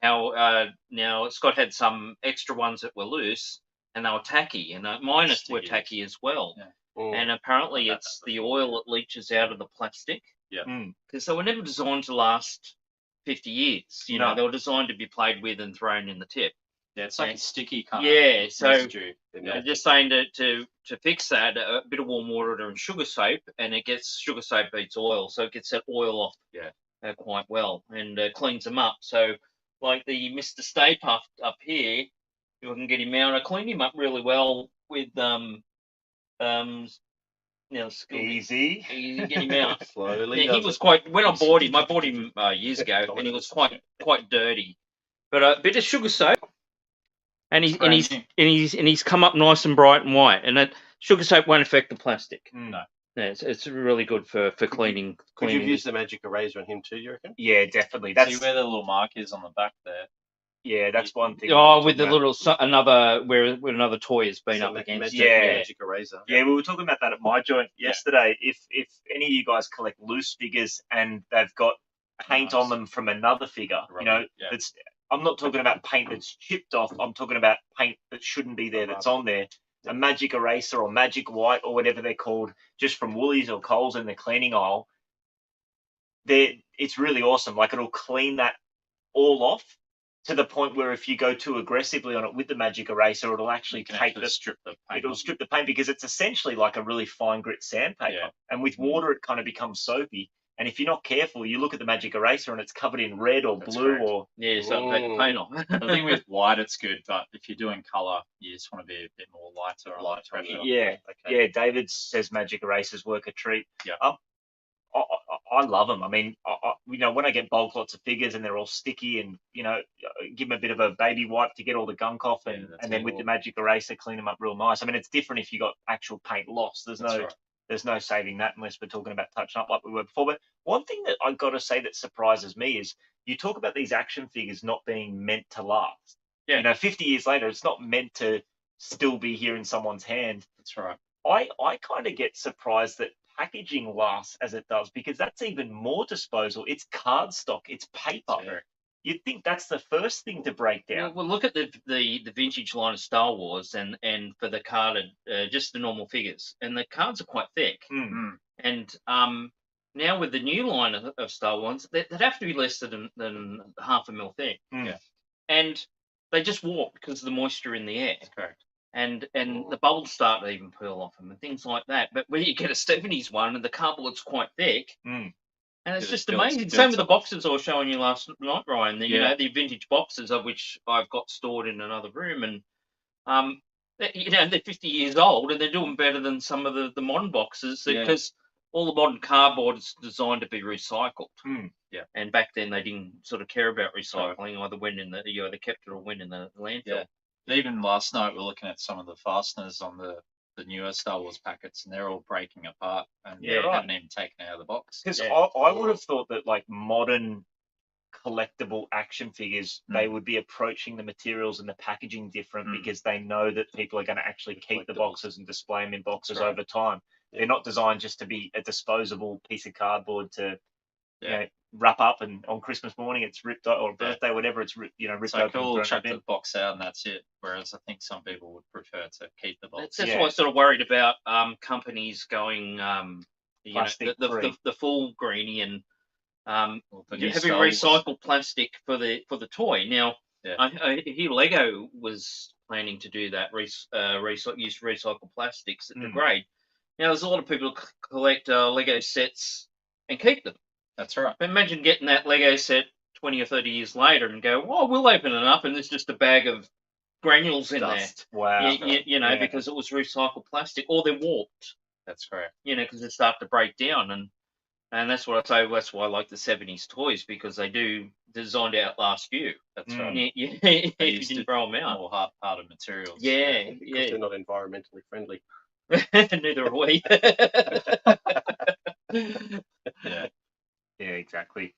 [SPEAKER 4] how now Scott had some extra ones that were loose and they were tacky, and mine were tacky as well. And apparently it's the oil that leaches out of the plastic. Because they were never designed to last 50 years. You know, they were designed to be played with and thrown in the tip.
[SPEAKER 3] Yeah, it's like a sticky kind of
[SPEAKER 4] so
[SPEAKER 3] residue.
[SPEAKER 4] I'm just saying to fix that, a bit of warm water and sugar soap, and it gets sugar soap beats oil, so it gets that oil off quite well, and cleans them up. So like the Mr. Stay Puft up here, if I can get him out, I cleaned him up really well with
[SPEAKER 1] Easy,
[SPEAKER 4] get him out
[SPEAKER 2] slowly.
[SPEAKER 4] Yeah, he was quite. When I bought him years ago, and he was quite dirty. But a bit of sugar soap, and he's come up nice and bright and white. And that sugar soap won't affect the plastic.
[SPEAKER 3] No.
[SPEAKER 4] Yeah, it's really good for cleaning.
[SPEAKER 2] Could you use the magic eraser on him too, you reckon?
[SPEAKER 1] Yeah, definitely.
[SPEAKER 3] See where the little mark is on the back there.
[SPEAKER 1] Yeah, that's one thing.
[SPEAKER 4] Oh, with the little where another toy has been up against.
[SPEAKER 2] Magic eraser.
[SPEAKER 1] Yeah, we were talking about that at my joint yesterday. If any of you guys collect loose figures and they've got paint on them from another figure, you know, I'm not talking about paint that's chipped off. I'm talking about paint that shouldn't be there that's on there. A magic eraser or magic white or whatever they're called, just from Woolies or Coles in the cleaning aisle. It's really awesome. Like, it'll clean that all off, to the point where if you go too aggressively on it with the magic eraser, it'll actually
[SPEAKER 3] strip the paint.
[SPEAKER 1] It'll strip the paint, because it's essentially like a really fine grit sandpaper. And with water, it kind of becomes soapy. And if you're not careful, you look at the magic eraser and it's covered in red or blue or
[SPEAKER 4] so take the paint off.
[SPEAKER 3] I think with white it's good, but if you're doing colour, you just want to be a bit more lighter.
[SPEAKER 1] Yeah. David says magic erasers work a treat. I love them. I mean, you know, when I get bulk lots of figures and they're all sticky, and you know, give them a bit of a baby wipe to get all the gunk off, and then with the magic eraser clean them up real nice. I mean, it's different if you got actual paint loss. There's no saving that unless we're talking about touching up like we were before. But one thing that I've got to say that surprises me is you talk about these action figures not being meant to last. You know, 50 years later, it's not meant to still be here in someone's hand.
[SPEAKER 3] That's right.
[SPEAKER 1] I kind of get surprised that packaging lasts as it does, because that's even more disposal. It's cardstock, it's paper. You'd think that's the first thing to break down.
[SPEAKER 4] Well, look at the vintage line of Star Wars, and for the carded, just the normal figures, and the cards are quite thick. And now with the new line of Star Wars, they'd have to be less than half a mil thick. And they just warp because of the moisture in the air.
[SPEAKER 3] That's correct.
[SPEAKER 4] and the bubbles start to even peel off them and things like that. But when you get a 70s one and the cardboard's quite thick, and it's just amazing. Same with the boxes I was showing you last night, Ryan. You know, the vintage boxes, of which I've got stored in another room, and you know, they're 50 years old and they're doing better than some of the modern boxes because all the modern cardboard is designed to be recycled.
[SPEAKER 3] Yeah.
[SPEAKER 4] And back then they didn't sort of care about recycling, either went in the, you know, they kept it or went in the landfill.
[SPEAKER 3] Yeah. Even last night we were looking at some of the fasteners on the newer Star Wars packets, and they're all breaking apart, and they haven't even taken out of the box.
[SPEAKER 1] Because I would have thought that like modern collectible action figures, they would be approaching the materials and the packaging different because they know that people are going to actually keep the boxes and display them in boxes over time. They're not designed just to be a disposable piece of cardboard to you know, wrap up, and on Christmas morning it's ripped out, or birthday, whatever, it's ripped
[SPEAKER 3] So
[SPEAKER 1] open.
[SPEAKER 3] cool, chuck the box out and that's it. Whereas I think some people would prefer to keep the box.
[SPEAKER 4] That's why I'm sort of worried about companies going you know, the full greenie and having recycled plastic for the toy. Now I hear Lego was planning to do that, use recycled plastics that degrade. Now there's a lot of people who collect Lego sets and keep them.
[SPEAKER 3] That's right.
[SPEAKER 4] But imagine getting that Lego set 20 or 30 years later and go, oh, we'll open it up and there's just a bag of granules in
[SPEAKER 1] Dust.
[SPEAKER 4] there.
[SPEAKER 1] Wow.
[SPEAKER 4] You know, because it was recycled plastic, or they're warped.
[SPEAKER 3] That's correct.
[SPEAKER 4] You know, because they start to break down, and that's what I say. That's why I like the 70s toys, because they do designed to outlast you.
[SPEAKER 3] That's right.
[SPEAKER 4] You didn't throw them out.
[SPEAKER 3] More hard-hearted materials.
[SPEAKER 2] Because they're not environmentally friendly.
[SPEAKER 4] Neither are we.
[SPEAKER 1] Yeah, exactly.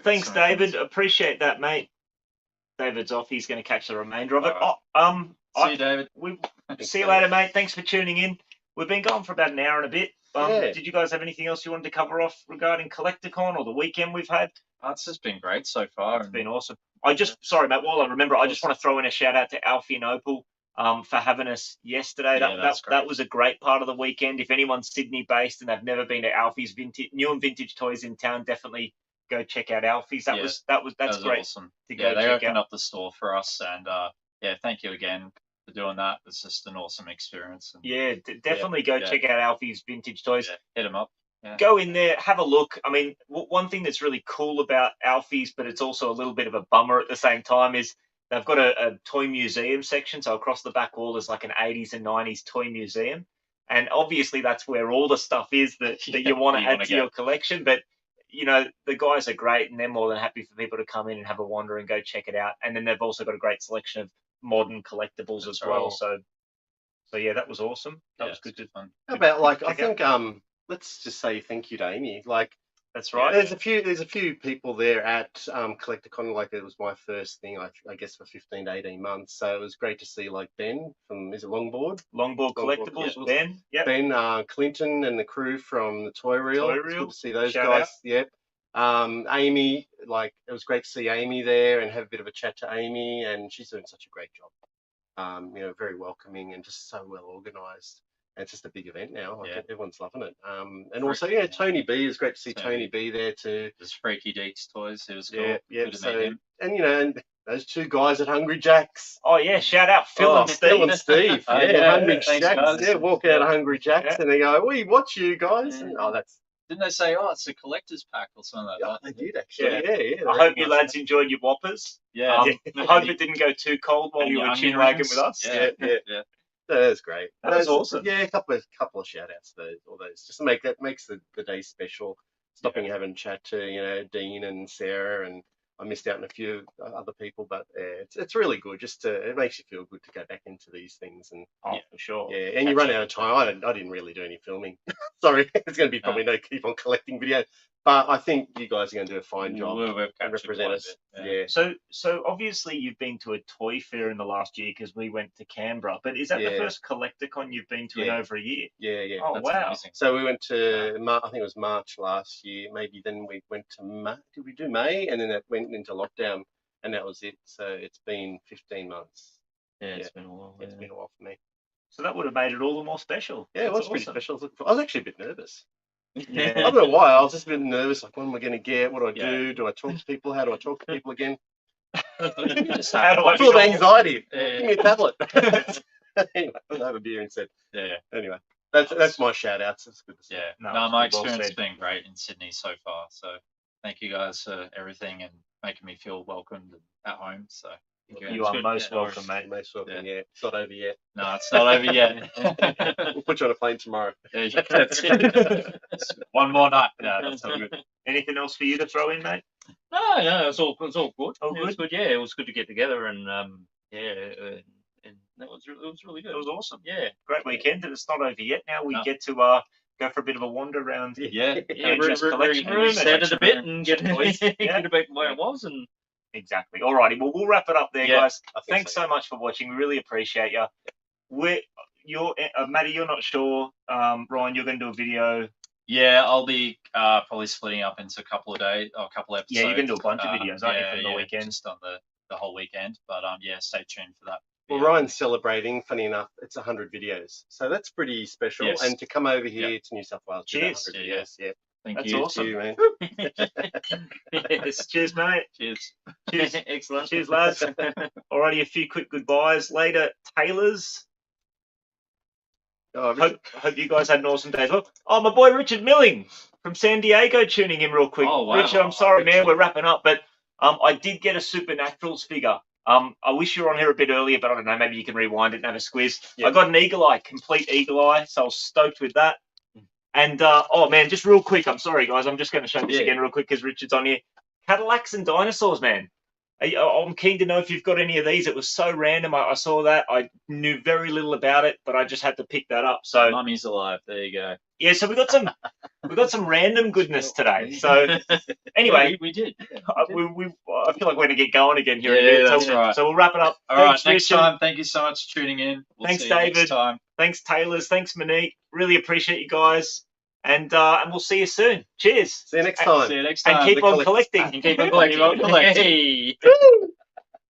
[SPEAKER 1] Thanks, David. Appreciate that, mate. David's off. He's going to catch the remainder of it.
[SPEAKER 3] See you, David.
[SPEAKER 1] See you later, mate. Thanks for tuning in. We've been going for about an hour and a bit. Did you guys have anything else you wanted to cover off regarding Collecticon or the weekend we've had?
[SPEAKER 3] It's just been great so far.
[SPEAKER 1] It's been awesome. Sorry, Matt, while I remember, I just want to throw in a shout out to Alfie and Opal for having us yesterday. That was a great part of the weekend. If anyone's Sydney based and they've never been to Alfie's new and vintage toys in town, definitely go check out Alfie's. That's great.
[SPEAKER 3] Awesome.
[SPEAKER 1] To go
[SPEAKER 3] they
[SPEAKER 1] check
[SPEAKER 3] opened
[SPEAKER 1] out.
[SPEAKER 3] up the store for us, and thank you again for doing that. It's just an awesome experience. And,
[SPEAKER 1] definitely go check out Alfie's vintage toys.
[SPEAKER 3] Hit them up. Yeah.
[SPEAKER 1] Go in there, have a look. I mean, one thing that's really cool about Alfie's, but it's also a little bit of a bummer at the same time, is they've got a toy museum section. So across the back wall is like an 80s and 90s toy museum. And obviously that's where all the stuff is that you want to add to your collection. But, you know, the guys are great and they're more than happy for people to come in and have a wander and go check it out. And then they've also got a great selection of modern collectibles as well. So yeah, that was awesome. That was good.
[SPEAKER 3] Fun.
[SPEAKER 2] How about, like, I think, let's just say thank you to Amy. Like,
[SPEAKER 1] that's right.
[SPEAKER 2] There's a few people there at Collecticon. Like, it was my first thing, I guess, for 15 to 18 months. So it was great to see, like, Ben from Longboard
[SPEAKER 1] Collectibles. Ben,
[SPEAKER 2] Ben, Clinton and the crew from the Toy Reel. It's good to see those guys.
[SPEAKER 1] Out.
[SPEAKER 2] Yep. Amy, like, it was great to see Amy there and have a bit of a chat to Amy, and she's doing such a great job. You know, very welcoming and just so well organised. It's just a big event now. Like, everyone's loving it. And also, Tony B. It was great to see Tony B there too.
[SPEAKER 3] There's Freaky Deeks Toys. It was cool.
[SPEAKER 2] Yeah.
[SPEAKER 3] Good to meet him.
[SPEAKER 2] And, you know, and those two guys at Hungry Jack's.
[SPEAKER 1] Oh, yeah. Shout out Phil and Steve.
[SPEAKER 2] Phil and Steve. Hungry
[SPEAKER 3] thanks,
[SPEAKER 2] Jack's.
[SPEAKER 3] guys.
[SPEAKER 2] Yeah, walk out of Hungry Jack's and they go, we watch you guys. And,
[SPEAKER 3] didn't they say, it's a collector's pack or something like that?
[SPEAKER 2] They did, actually. Yeah.
[SPEAKER 1] I hope you lads enjoyed your Whoppers.
[SPEAKER 3] Yeah.
[SPEAKER 1] I hope it didn't go too cold while you were chin-wagging with us.
[SPEAKER 2] Yeah. That was great.
[SPEAKER 1] That was awesome.
[SPEAKER 2] Yeah, a couple of shout outs to all those. Just to makes the day special. Stopping and having a chat to, you know, Dean and Sarah, and I missed out on a few other people, but it's really good. It makes you feel good to go back into these things. And
[SPEAKER 1] for sure.
[SPEAKER 2] Yeah, and you run out of time. I didn't really do any filming. Sorry, it's going to be probably no keep on collecting video. But I think you guys are going to do a fine job and represent us. Yeah.
[SPEAKER 1] So obviously you've been to a toy fair in the last year because we went to Canberra. But is that the first Collecticon you've been to in over a year?
[SPEAKER 2] Yeah.
[SPEAKER 1] Oh, wow.
[SPEAKER 3] Amazing.
[SPEAKER 2] So we went to, I think it was March last year. Maybe then we went to May. Did we do May? And then that went into lockdown, and that was it. So it's been 15 months.
[SPEAKER 4] Yeah, it's been a while.
[SPEAKER 2] It's been a while for me.
[SPEAKER 1] So that would have made it all the more special.
[SPEAKER 2] Yeah, it was pretty special. I was actually a bit nervous.
[SPEAKER 1] Yeah.
[SPEAKER 2] I don't know why. I was just a bit nervous. Like, what am I going to get? What do I do? Do I talk to people? How do I talk to people again?
[SPEAKER 1] How do I
[SPEAKER 2] full of anxiety. Give me a tablet. Anyway, we'll have a beer instead.
[SPEAKER 3] Yeah.
[SPEAKER 2] Anyway, that's my shout outs. It's good to see.
[SPEAKER 3] Yeah.
[SPEAKER 1] No,
[SPEAKER 3] No,
[SPEAKER 1] it's
[SPEAKER 3] my
[SPEAKER 1] good, well
[SPEAKER 3] experience has
[SPEAKER 1] said.
[SPEAKER 3] been great in Sydney so far. So thank you guys for everything and making me feel welcomed and at home. So thank you.
[SPEAKER 1] You
[SPEAKER 4] It's
[SPEAKER 1] are
[SPEAKER 4] good,
[SPEAKER 1] most
[SPEAKER 4] yeah,
[SPEAKER 1] welcome, mate.
[SPEAKER 2] Most welcome,
[SPEAKER 3] Yeah.
[SPEAKER 2] yeah. It's not over yet.
[SPEAKER 3] No, it's not over yet.
[SPEAKER 2] We'll put you on a plane tomorrow.
[SPEAKER 3] Yeah, that's it. One more night. No, that's all good.
[SPEAKER 1] Anything else for you to throw in, mate?
[SPEAKER 4] No, it's all good.
[SPEAKER 1] All
[SPEAKER 4] It was
[SPEAKER 1] good?
[SPEAKER 4] good. Yeah, it was good to get together and and that was it was really good.
[SPEAKER 1] It was awesome.
[SPEAKER 4] Yeah.
[SPEAKER 1] Great weekend, and it's not over yet. Now we
[SPEAKER 3] No.
[SPEAKER 1] get to go for a bit of a wander around.
[SPEAKER 3] Yeah.
[SPEAKER 4] Yeah,
[SPEAKER 1] Just collection room and
[SPEAKER 4] reset it a bit and get
[SPEAKER 1] toys. Yeah.
[SPEAKER 4] get it back where it was and
[SPEAKER 1] Exactly. Alrighty. Well, we'll wrap it up there,
[SPEAKER 3] Yeah,
[SPEAKER 1] guys.
[SPEAKER 2] I think
[SPEAKER 1] Thanks so much for watching. We really appreciate you. Matty, you're not sure. Ryan, you're going to do a video.
[SPEAKER 3] Yeah, I'll be probably splitting up into a couple of days or a couple episodes.
[SPEAKER 1] Yeah, you're going to do a bunch of videos, aren't you, from the
[SPEAKER 3] yeah,
[SPEAKER 1] weekend?
[SPEAKER 3] Just on the whole weekend. But yeah, stay tuned for that.
[SPEAKER 2] Well,
[SPEAKER 3] Yeah.
[SPEAKER 2] Ryan's celebrating, funny enough, it's 100 videos. So that's pretty special.
[SPEAKER 3] Yes.
[SPEAKER 2] And to come over here to New South Wales, do that
[SPEAKER 1] Cheers.
[SPEAKER 2] 100
[SPEAKER 3] Yeah,
[SPEAKER 2] videos, yeah.
[SPEAKER 3] Thank
[SPEAKER 1] That's
[SPEAKER 3] you.
[SPEAKER 1] awesome.
[SPEAKER 2] You, man.
[SPEAKER 4] yes.
[SPEAKER 1] Cheers, mate.
[SPEAKER 3] Cheers.
[SPEAKER 1] Cheers.
[SPEAKER 4] Excellent.
[SPEAKER 1] Cheers, lads. Alrighty, a few quick goodbyes. Later, Taylors.
[SPEAKER 2] Oh, Richard,
[SPEAKER 1] Hope you guys had an awesome day as well. Oh, my boy Richard Milling from San Diego tuning in real quick.
[SPEAKER 3] Oh, wow.
[SPEAKER 1] Richard, I'm sorry, man, we're wrapping up, but I did get a Supernaturals figure. I wish you were on here a bit earlier, but I don't know, maybe you can rewind it and have a squiz.
[SPEAKER 2] Yeah.
[SPEAKER 1] I got an Eagle Eye, complete Eagle Eye, so I was stoked with that. And, oh, man, just real quick, I'm sorry, guys, I'm just going to show this
[SPEAKER 3] Yeah.
[SPEAKER 1] again real quick because Richard's on here. Cadillacs and dinosaurs, man. I'm keen to know if you've got any of these. It was so random. I saw that. I knew very little about it, but I just had to pick that up. So
[SPEAKER 3] Mummy's alive. There you go.
[SPEAKER 1] yeah, so we got some random goodness today. So anyway,
[SPEAKER 3] we did.
[SPEAKER 1] I feel like we're gonna get going again here.
[SPEAKER 3] Yeah,
[SPEAKER 1] so,
[SPEAKER 3] that's right.
[SPEAKER 1] So we'll wrap it up.
[SPEAKER 3] All right,
[SPEAKER 1] Thanks,
[SPEAKER 3] next
[SPEAKER 1] Richard.
[SPEAKER 3] time. Thank you so much for tuning in. We'll
[SPEAKER 1] Thanks,
[SPEAKER 3] see you
[SPEAKER 1] David.
[SPEAKER 3] Next time.
[SPEAKER 1] Thanks, Taylors. Thanks, Monique. Really appreciate you guys. And we'll see you soon. Cheers.
[SPEAKER 2] see you next time.
[SPEAKER 3] See you next time.
[SPEAKER 1] And keep
[SPEAKER 2] The
[SPEAKER 1] on
[SPEAKER 2] collect-
[SPEAKER 1] collecting.
[SPEAKER 4] And keep on collecting.
[SPEAKER 3] Keep on collecting.
[SPEAKER 4] Hey.
[SPEAKER 1] Woo!